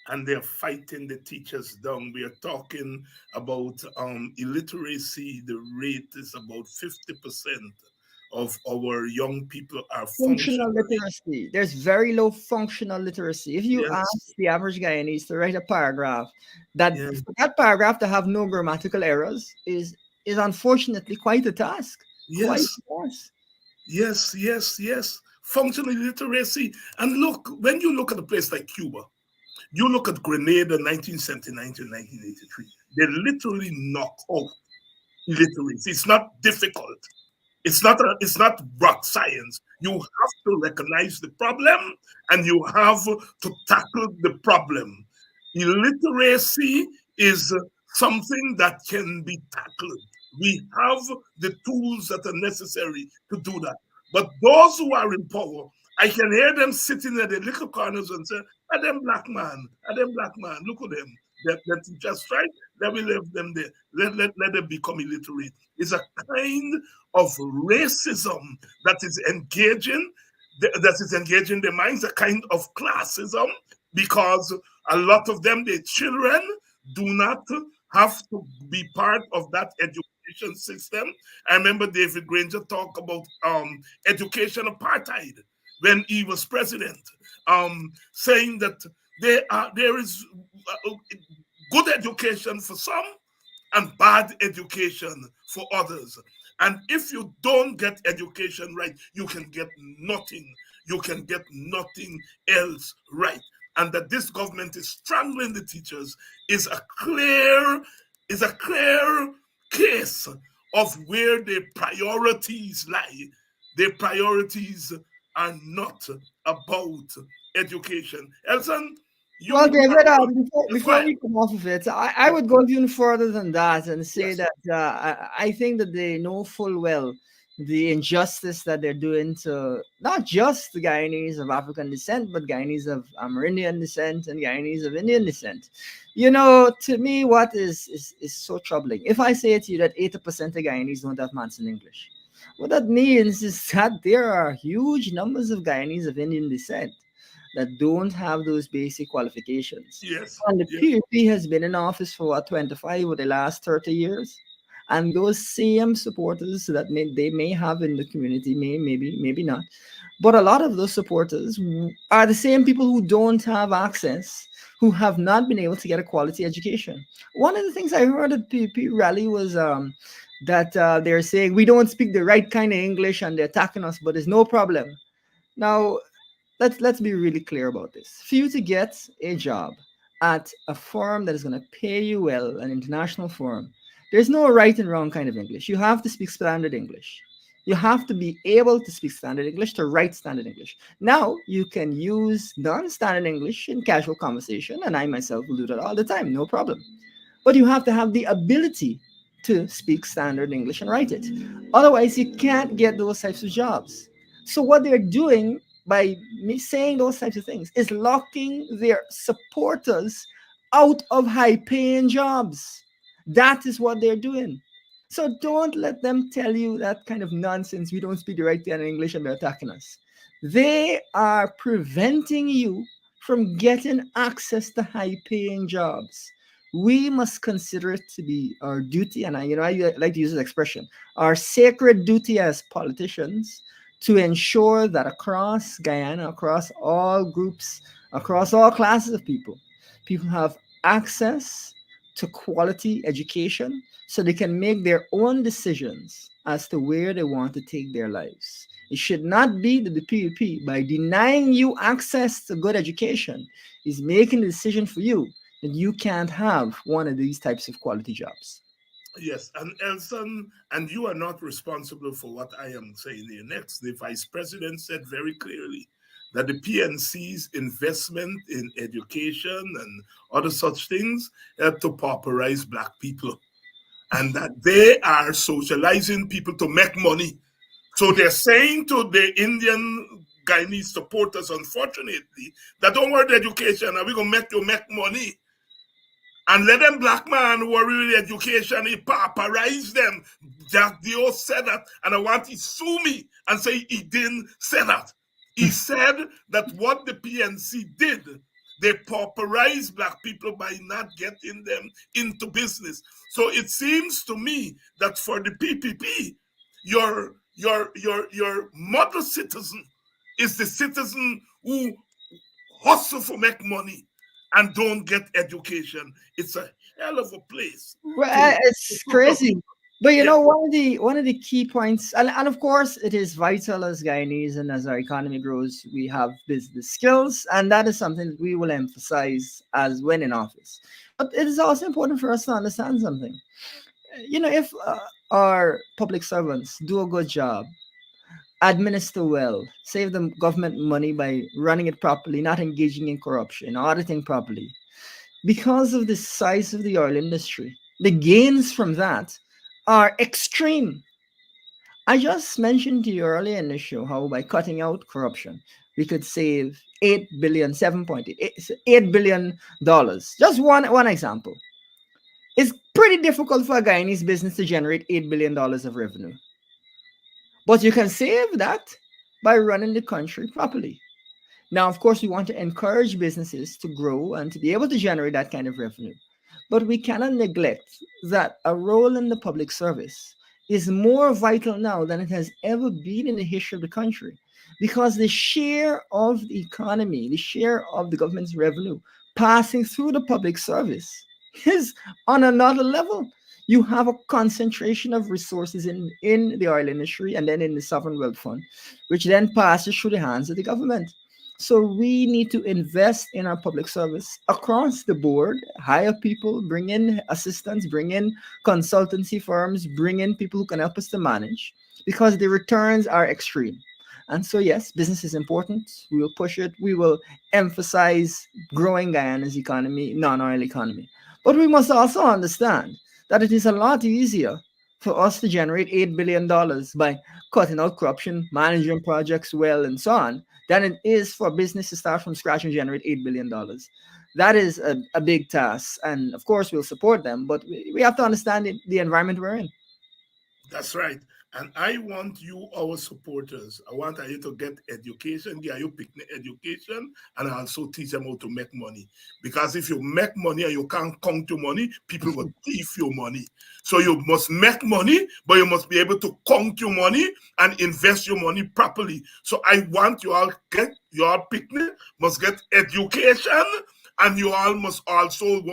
And they're fighting the teachers down. We are talking about illiteracy. The rate is about 50% of our young people are Functional literacy. There's very low functional literacy. If you ask the average Guyanese to write a paragraph, that paragraph to have no grammatical errors is unfortunately quite a task. Yes. Functional literacy. And look, when you look at a place like Cuba, you look at Grenada 1979 to 1983, they literally knock out illiteracy. It's not difficult. It's not rock science. You have to recognize the problem and you have to tackle the problem. Illiteracy is something that can be tackled. We have the tools that are necessary to do that. But those who are in power, I can hear them sitting at the little corners and say, "Are them black man? Are them black man? Look at them. That just right. Let me leave them there. Let them become illiterate." It's a kind of racism that is engaging their minds, a kind of classism, because a lot of them, their children, do not have to be part of that education system. I remember David Granger talk about education apartheid when he was president, saying that there is good education for some and bad education for others. And if you don't get education right, you can get nothing. You can get nothing else right. And that this government is strangling the teachers is a clear case of where their priorities lie. Their priorities are not about education. Elson, well, David, before we come off of it, I would go even further than that and say that I think that they know full well the injustice that they're doing to not just the Guyanese of African descent, but Guyanese of Amerindian descent and Guyanese of Indian descent. To me, what is so troubling, if I say to you that 80% of Guyanese don't have maths in English, what that means is that there are huge numbers of Guyanese of Indian descent that don't have those basic qualifications. And the PUP has been in office for 25 or the last 30 years. And those same supporters that they may have in the community, maybe not. But a lot of those supporters are the same people who don't have access, who have not been able to get a quality education. One of the things I heard at the PUP rally was that they're saying we don't speak the right kind of English and they're attacking us, but there's no problem. Now, let's be really clear about this. For you to get a job at a firm that is going to pay you well, an international firm, there's no right and wrong kind of English. You have to speak standard English. You have to be able to speak standard English to write standard English. Now, you can use non-standard English in casual conversation, and I myself will do that all the time, no problem. But you have to have the ability to speak standard English and write it. Otherwise, you can't get those types of jobs. So what they're doing by me saying those types of things is locking their supporters out of high-paying jobs. That is what they're doing. So don't let them tell you that kind of nonsense. We don't speak the right kind of English and they're attacking us. They are preventing you from getting access to high paying jobs. We must consider it to be our duty, and I like to use this expression, our sacred duty as politicians to ensure that across Guyana, across all groups, across all classes of people, people have access to quality education so they can make their own decisions as to where they want to take their lives. It should not be that the PUP, by denying you access to good education, is making the decision for you that you can't have one of these types of quality jobs. Yes, and Elson, and you are not responsible for what I am saying here next. The vice president said very clearly that the PNC's investment in education and other such things help to pauperize black people, and that they are socializing people to make money. So they're saying to the Indian Guyanese supporters, unfortunately, that don't worry the education, and we're going to make you make money. And let them black man worry with education, he pauperize them. Jack Dio said that, and I want to sue me and say he didn't say that. He said that what the PNC did, they pauperized black people by not getting them into business. So it seems to me that for the PPP, your model citizen is the citizen who hustle for make money and don't get education. It's a hell of a place. It's crazy. But Yeah. one of the key points, and of course, it is vital as Guyanese and as our economy grows, we have business skills, and that is something that we will emphasize as when in office. But it is also important for us to understand something. If our public servants do a good job, administer well, save the government money by running it properly, not engaging in corruption, auditing properly, because of the size of the oil industry, the gains from that are extreme. I just mentioned to you earlier in the show how by cutting out corruption, we could save 8 billion, 7.8 billion dollars. Just one example. It's pretty difficult for a Guyanese business to generate $8 billion of revenue. But you can save that by running the country properly. Now, of course, we want to encourage businesses to grow and to be able to generate that kind of revenue. But we cannot neglect that a role in the public service is more vital now than it has ever been in the history of the country, because the share of the economy, the share of the government's revenue passing through the public service is on another level. You have a concentration of resources in the oil industry and then in the sovereign wealth fund, which then passes through the hands of the government. So we need to invest in our public service across the board, hire people, bring in assistants, bring in consultancy firms, bring in people who can help us to manage, because the returns are extreme. And so, yes, business is important. We will push it. We will emphasize growing Guyana's economy, non-oil economy. But we must also understand that it is a lot easier for us to generate $8 billion by cutting out corruption, managing projects well, and so on, than it is for business to start from scratch and generate $8 billion. That is a big task. And of course, we'll support them, but we have to understand the environment we're in. That's right. And I want you, our supporters, I want you to get education, get you picnic education, and also teach them how to make money. Because if you make money and you can't count your money, people will thief your money. So you must make money, but you must be able to count your money and invest your money properly. So I want you all get your picnic, must get education, and you all must also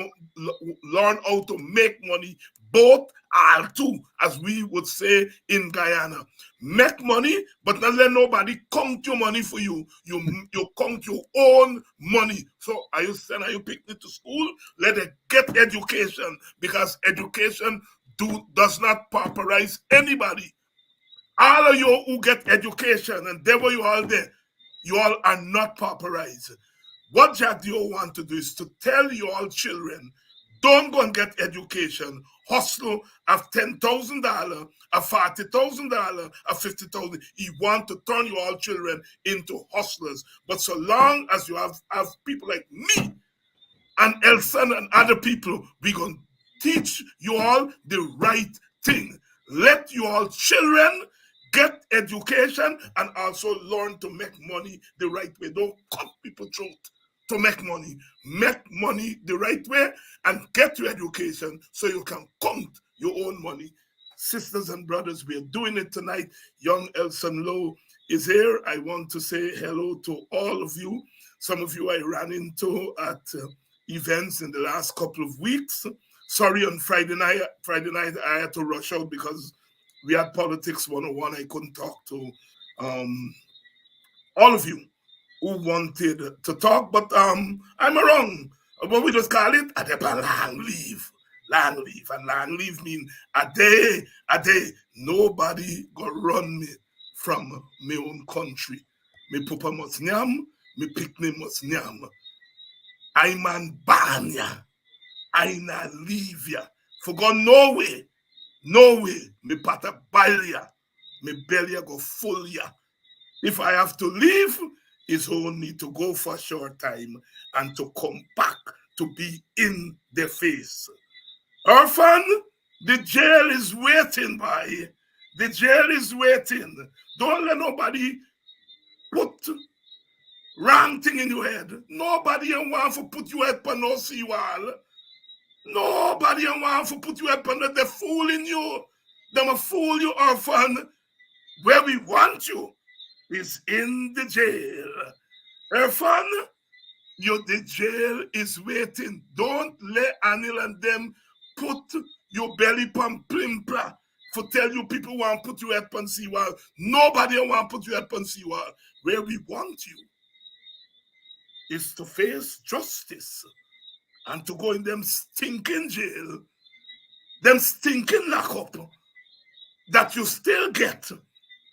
learn how to make money, both are two, as we would say in Guyana. Make money, but not let nobody count your money for you. You count your own money. So are you sending your picnic to school? Let it get education, because education does not pauperize anybody. All of you who get education, and there you all there, you all are not pauperized. What Jadio want to do is to tell you all children, don't go and get education. Hustle of $10,000, of $40,000, of $50,000. He want to turn you all children into hustlers. But so long as you have people like me and Elson and other people, we're going to teach you all the right thing. Let you all children get education, and also learn to make money the right way. Don't cut people throat to make money. Make money the right way and get your education so you can count your own money. Sisters and brothers, we are doing it tonight. Young Elson Lowe is here. I want to say hello to all of you. Some of you I ran into at events in the last couple of weeks. Sorry, on Friday night I had to rush out because we had Politics 101. I couldn't talk to all of you who wanted to talk, but I'm around. What we just call it, a long leave. Long leave. And long leave mean a day. Nobody go run me from my own country. Me papa must nyam, me picnic must nyam. I man ban ya. I na leave ya. For God, no way. Me pata bail me belly go full ya. If I have to leave, it's only to go for a short time and to come back to be in the face. Orphan, the jail is waiting, boy. The jail is waiting. Don't let nobody put wrong thing in your head. Nobody want to put your head on no seawall. Nobody want to put your head on that. They're fooling you. Them a fool you, orphan. Where we want you is in the jail. Orphan, the jail is waiting. Don't let Anil and them put your belly pump plimpra for tell you people want to put you up on seawall. Nobody want to put you up on seawall. Where we want you is to face justice and to go in them stinking jail, them stinking lockup that you still get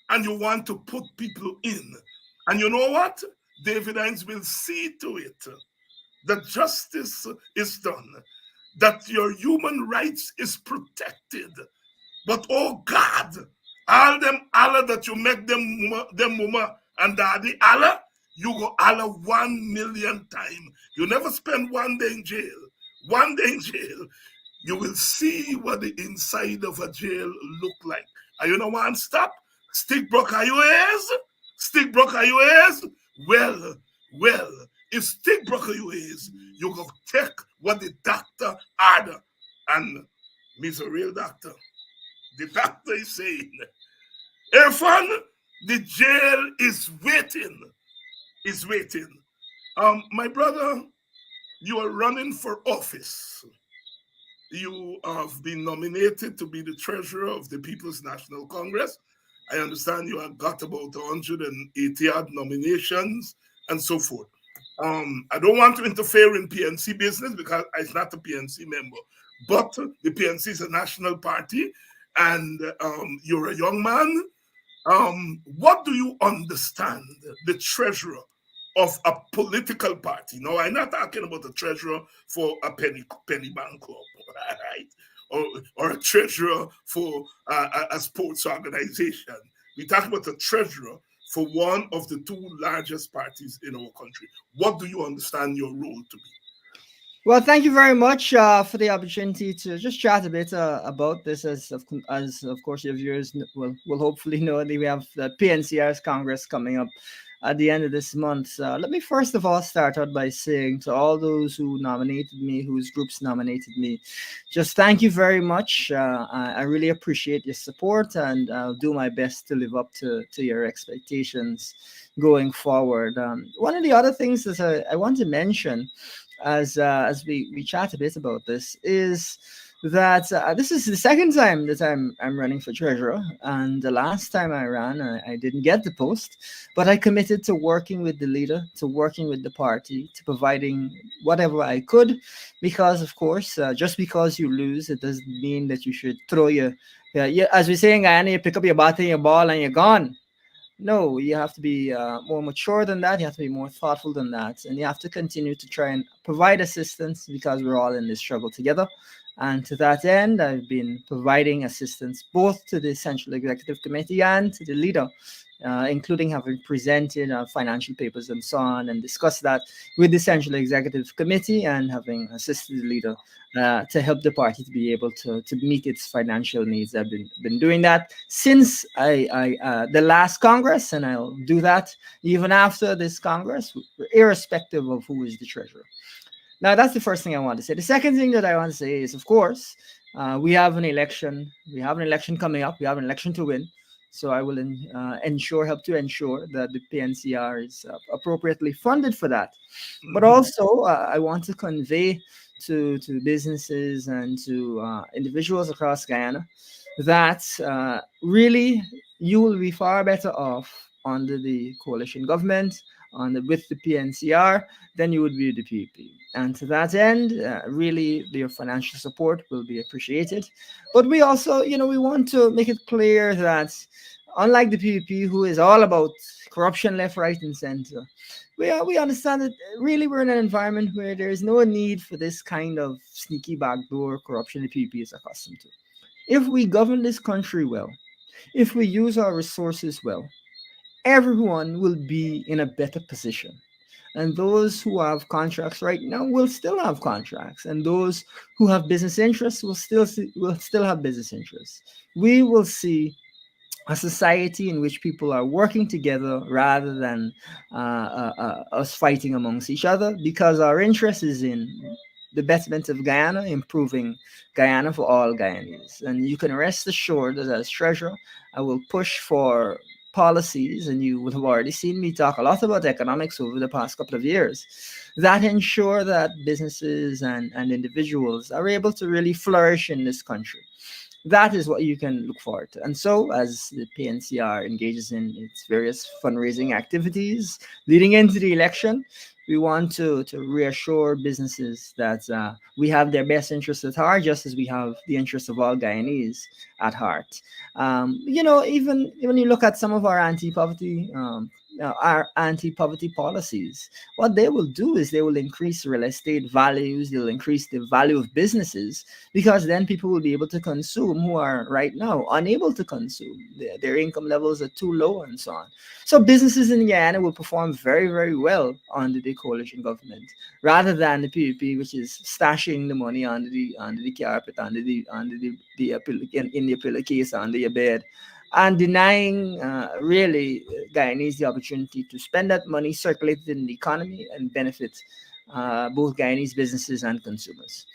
and you want to put people in. And you know what? David Hines will see to it that justice is done, that your human rights is protected. But oh God, all them Allah that you make them mama and daddy Allah, you go Allah 1 million times. You never spend 1 day in jail. 1 day in jail. You will see what the inside of a jail look like. And you know what? Stop. Stick broke are your ears? Stick broke are your ears? Well, if stick broke are your ears, you go take what the doctor order. And me's a real doctor. The doctor is saying, Irfan, the jail is waiting. Is waiting. My brother, you are running for office. You have been nominated to be the treasurer of the People's National Congress. I understand you have got about 180 odd nominations and so forth. I don't want to interfere in PNC business because I'm not a PNC member, but the PNC is a national party and you're a young man. What do you understand the treasurer of a political party? No, I'm not talking about the treasurer for a penny bank club, right? Or a treasurer for a sports organization. We talk about the treasurer for one of the 2 largest parties in our country. What do you understand your role to be? Well, thank you very much for the opportunity to just chat a bit about this. As of course your viewers will hopefully know that we have the PNCR's Congress coming up at the end of this month. Let me first of all start out by saying to all those who nominated me, whose groups nominated me, just thank you very much. I really appreciate your support, and I'll do my best to live up to your expectations going forward. One of the other things that I want to mention as we chat a bit about this is that this is the second time that I'm running for treasurer, and the last time I ran, I didn't get the post, but I committed to working with the leader, to working with the party, to providing whatever I could, because of course, just because you lose, it doesn't mean that you should throw as we say in Guyana, you pick up your bat and your ball and you're gone. No, you have to be more mature than that. You have to be more thoughtful than that. And you have to continue to try and provide assistance because we're all in this struggle together. And to that end, I've been providing assistance both to the Central Executive Committee and to the leader including having presented financial papers and so on, and discussed that with the Central Executive Committee and having assisted the leader to help the party to be able to meet its financial needs. I've been doing that since the last Congress, and I'll do that even after this Congress, irrespective of who is the treasurer. Now, that's the first thing I want to say. The second thing that I want to say is, of course, we have an election. We have an election coming up. We have an election to win. So I will help to ensure that the PNCR is appropriately funded for that. But also, I want to convey to businesses and to individuals across Guyana that really you will be far better off under the coalition government with the PNCR than you would be with the PPP. And to that end, really, your financial support will be appreciated. But we also, we want to make it clear that unlike the PPP, who is all about corruption left, right, and center, we understand that really we're in an environment where there is no need for this kind of sneaky backdoor corruption the PPP is accustomed to. If we govern this country well, if we use our resources well, everyone will be in a better position. And those who have contracts right now will still have contracts. And those who have business interests will still have business interests. We will see a society in which people are working together rather than us fighting amongst each other, because our interest is in the betterment of Guyana, improving Guyana for all Guyanese. And you can rest assured that as treasurer, I will push for policies, and you would have already seen me talk a lot about economics over the past couple of years, that ensure that businesses and individuals are able to really flourish in this country. That is what you can look forward to. And so, as the PNCR engages in its various fundraising activities leading into the election, we want to reassure businesses that we have their best interests at heart, just as we have the interests of all Guyanese at heart. Even when you look at some of our anti-poverty policies, what they will do is they will increase real estate values, they'll increase the value of businesses, because then people will be able to consume who are right now unable to consume. Their income levels are too low and so on. So businesses in Guyana will perform very, very well under the coalition government, rather than the PPP, which is stashing the money under the carpet, in the pillowcase, under your bed, and denying really Guyanese the opportunity to spend that money, circulate it in the economy, and benefit both Guyanese businesses and consumers.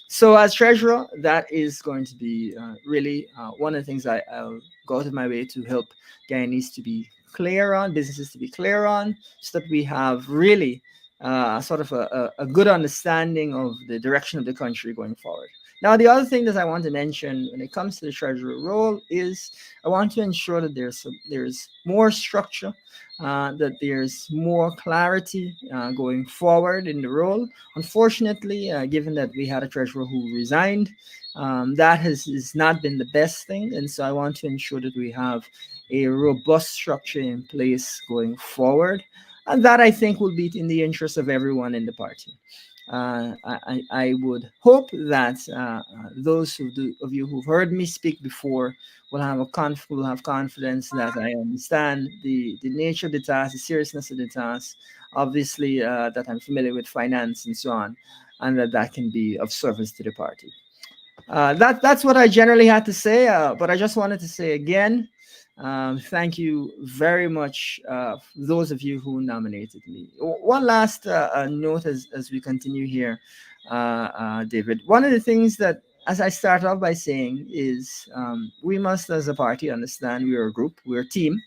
So as treasurer, that is going to be really one of the things I'll go out of my way to help Guyanese to be clear on, businesses to be clear on, so that we have really sort of a good understanding of the direction of the country going forward. Now, the other thing that I want to mention when it comes to the treasurer role is I want to ensure that there's more structure, that there's more clarity going forward in the role. Unfortunately, given that we had a treasurer who resigned, that has not been the best thing. And so I want to ensure that we have a robust structure in place going forward. And that, I think, will be in the interest of everyone in the party. I would hope that those of you who've heard me speak before will have confidence that I understand the nature of the task, the seriousness of the task, obviously that I'm familiar with finance and so on, and that can be of service to the party. That's what I generally had to say, but I just wanted to say again, thank you very much, those of you who nominated me. One last note as we continue here, David. One of the things that, as I start off by saying, is we must, as a party, understand we're a group, we're a team.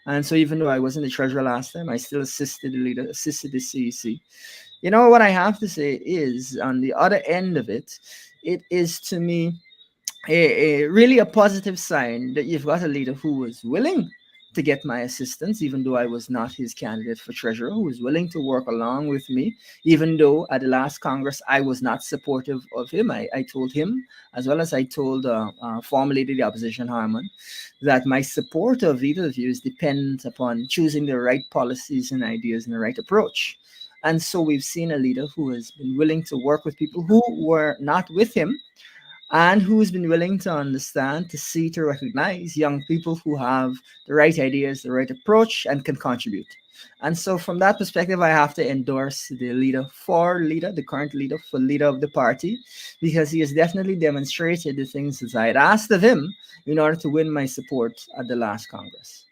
And so even though I wasn't the treasurer last time, I still assisted the leader, assisted the CEC. You know, what I have to say is, on the other end of it, it is to me really a positive sign that you've got a leader who was willing to get my assistance, even though I was not his candidate for treasurer, who was willing to work along with me, even though at the last Congress I was not supportive of him. I told him, as well as I told former leader of the opposition, Harman, that my support of either of you is dependent upon choosing the right policies and ideas and the right approach. And so we've seen a leader who has been willing to work with people who were not with him, and who's been willing to understand, to see, to recognize young people who have the right ideas, the right approach, and can contribute. And so, from that perspective, I have to endorse the the current leader, for leader of the party, because he has definitely demonstrated the things that I had asked of him in order to win my support at the last Congress.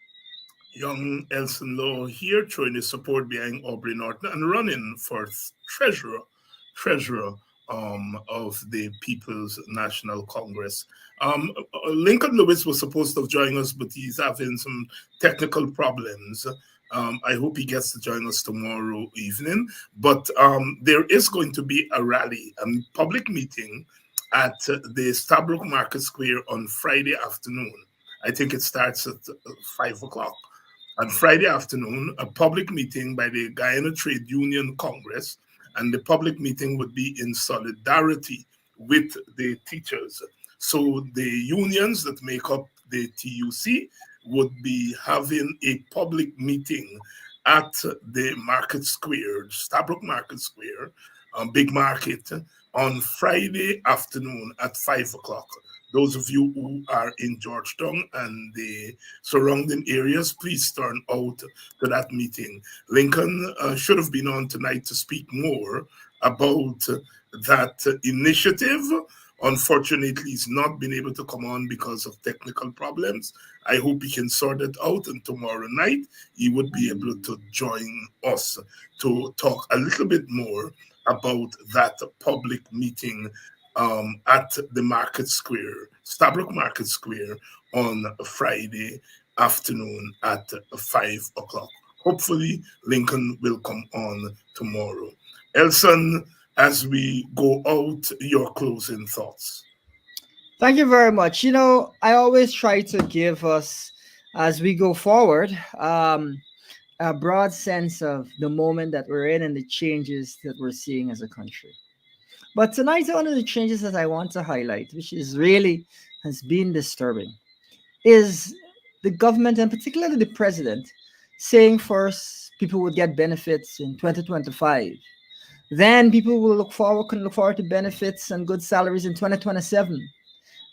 Young Elson Law here throwing his support behind Aubrey Norton and running for treasurer, treasurer of the People's National Congress. Lincoln Lewis was supposed to have joined us, but he's having some technical problems. I hope he gets to join us tomorrow evening. But there is going to be a rally, a public meeting at the Stabrook Market Square on Friday afternoon. I think it starts at 5 o'clock. On Friday afternoon, a public meeting by the Guyana Trade Union Congress, and the public meeting would be in solidarity with the teachers. So the unions that make up the TUC would be having a public meeting at the Market Square, Stabrook Market Square, Big Market, on Friday afternoon at 5 o'clock. Those of you who are in Georgetown and the surrounding areas, please turn out to that meeting. Lincoln should have been on tonight to speak more about that initiative. Unfortunately, he's not been able to come on because of technical problems. I hope he can sort it out, and tomorrow night he would be able to join us to talk a little bit more about that public meeting at the Market Square, Stabrook Market Square, on Friday afternoon at 5 o'clock. Hopefully, Lincoln will come on tomorrow. Elson, as we go out, your closing thoughts. Thank you very much. I always try to give us, as we go forward, a broad sense of the moment that we're in and the changes that we're seeing as a country. But tonight, one of the changes that I want to highlight, which is really has been disturbing, is the government, and particularly the president, saying first people would get benefits in 2025. Then people can look forward to benefits and good salaries in 2027.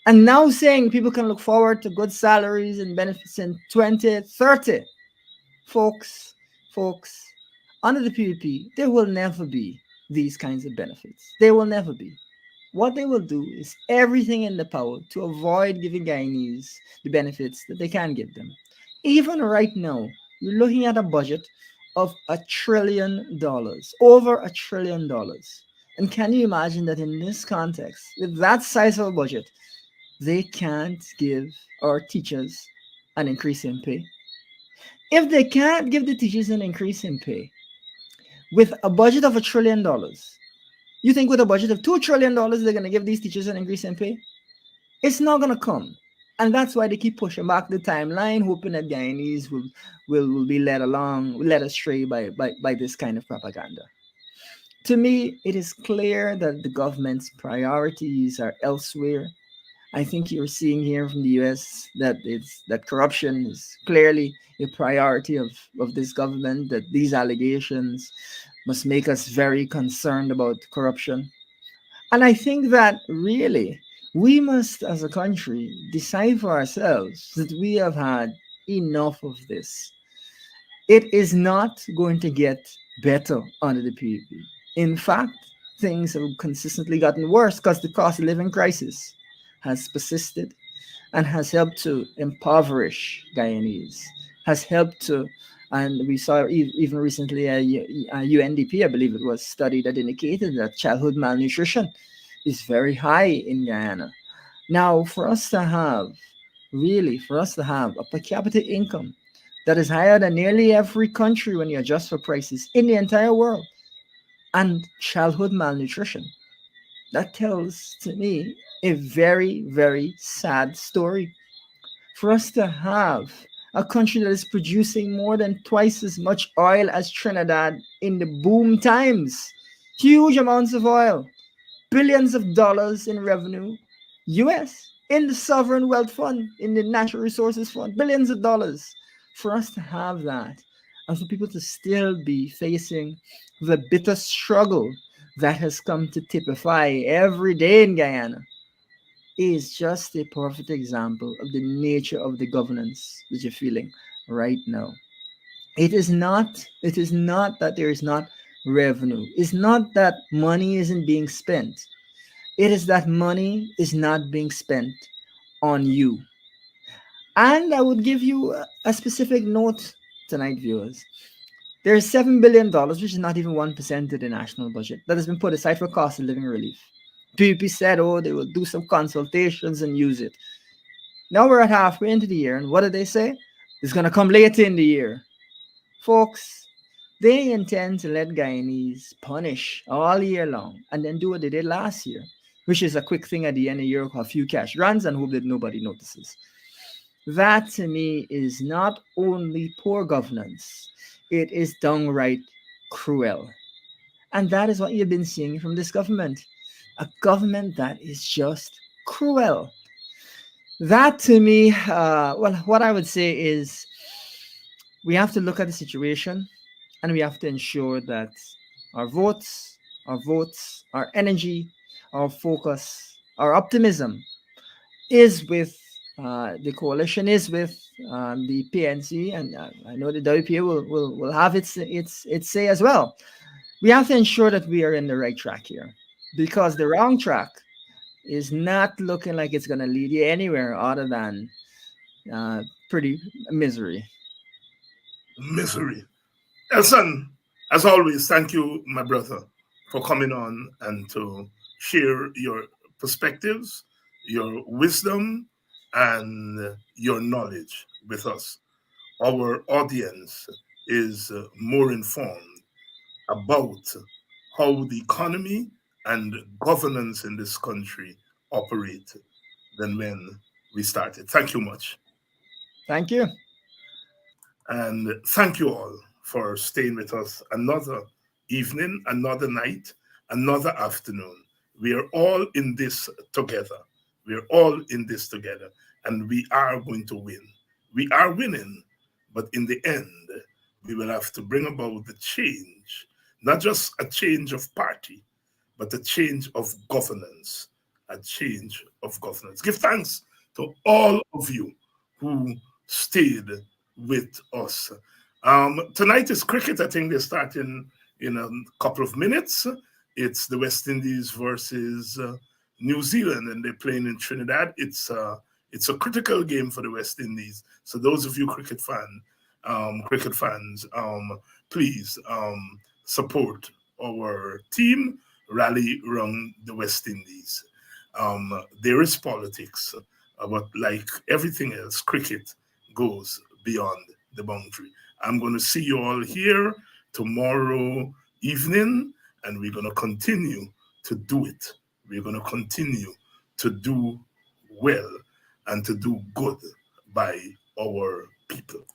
And now saying people can look forward to good salaries and benefits in 2030. Folks, under the PPP, there will never be these kinds of benefits. They will never be. What they will do is everything in the power to avoid giving Guyanese the benefits that they can give them. Even right now, you're looking at a budget of $1 trillion, over $1 trillion. And can you imagine that in this context, with that size of a budget, they can't give our teachers an increase in pay? If they can't give the teachers an increase in pay, with a budget of $1 trillion, you think with a budget of $2 trillion, they're going to give these teachers an increase in pay? It's not going to come. And that's why they keep pushing back the timeline, hoping that Guyanese will be led astray by this kind of propaganda. To me, it is clear that the government's priorities are elsewhere. I think you're seeing here from the US that corruption is clearly a priority of this government, that these allegations must make us very concerned about corruption. And I think that really we must, as a country, decide for ourselves that we have had enough of this. It is not going to get better under the PPP. In fact, things have consistently gotten worse because the cost of living crisis has persisted and has helped to impoverish Guyanese, has helped to, and we saw even recently a UNDP, I believe it was, study that indicated that childhood malnutrition is very high in Guyana. Now, for us to have a per capita income that is higher than nearly every country when you adjust for prices in the entire world, and childhood malnutrition, that tells to me a very, very sad story. For us to have a country that is producing more than twice as much oil as Trinidad in the boom times, huge amounts of oil, billions of dollars in revenue, US, in the sovereign wealth fund, in the natural resources fund, billions of dollars. For us to have that, and for people to still be facing the bitter struggle that has come to typify every day in Guyana, is just a perfect example of the nature of the governance that you're feeling right now. It is not that there is not revenue. It's not that money isn't being spent. It is that money is not being spent on you. And I would give you a specific note tonight, viewers. There's $7 billion, which is not even 1% of the national budget, that has been put aside for cost of living relief. PPP said, oh, they will do some consultations and use it. Now we're at halfway into the year, and what did they say? It's going to come later in the year. Folks, they intend to let Guyanese punish all year long and then do what they did last year, which is a quick thing at the end of the year, a few cash runs, and hope that nobody notices. That to me is not only poor governance, it is downright cruel. And that is what you've been seeing from this government, a government that is just cruel. That to me, well, what I would say is we have to look at the situation and we have to ensure that our votes, our energy, our focus, our optimism is with the coalition, is with the PNC, and I know the WPA will have its say as well. We have to ensure that we are in the right track here, because the wrong track is not looking like it's going to lead you anywhere other than uh, pretty misery. Misery. Elson, as always, thank you, my brother, for coming on and to share your perspectives, your wisdom, and your knowledge with us. Our audience is more informed about how the economy and governance in this country operate than when we started. Thank you much. Thank you. And thank you all for staying with us another evening, another night, another afternoon. We are all in this together. We are all in this together. And we are going to win. We are winning. But in the end, we will have to bring about the change, not just a change of party, but a change of governance. A change of governance. Give thanks to all of you who stayed with us. Tonight is cricket. I think they're starting in a couple of minutes. It's the West Indies versus New Zealand, and they're playing in Trinidad. It's a critical game for the West Indies. So those of you cricket fans, please support our team. Rally around the West Indies. There is politics, but like everything else, cricket goes beyond the boundary. I'm going to see you all here tomorrow evening, and we're going to continue to do it. We're going to continue to do well and to do good by our people.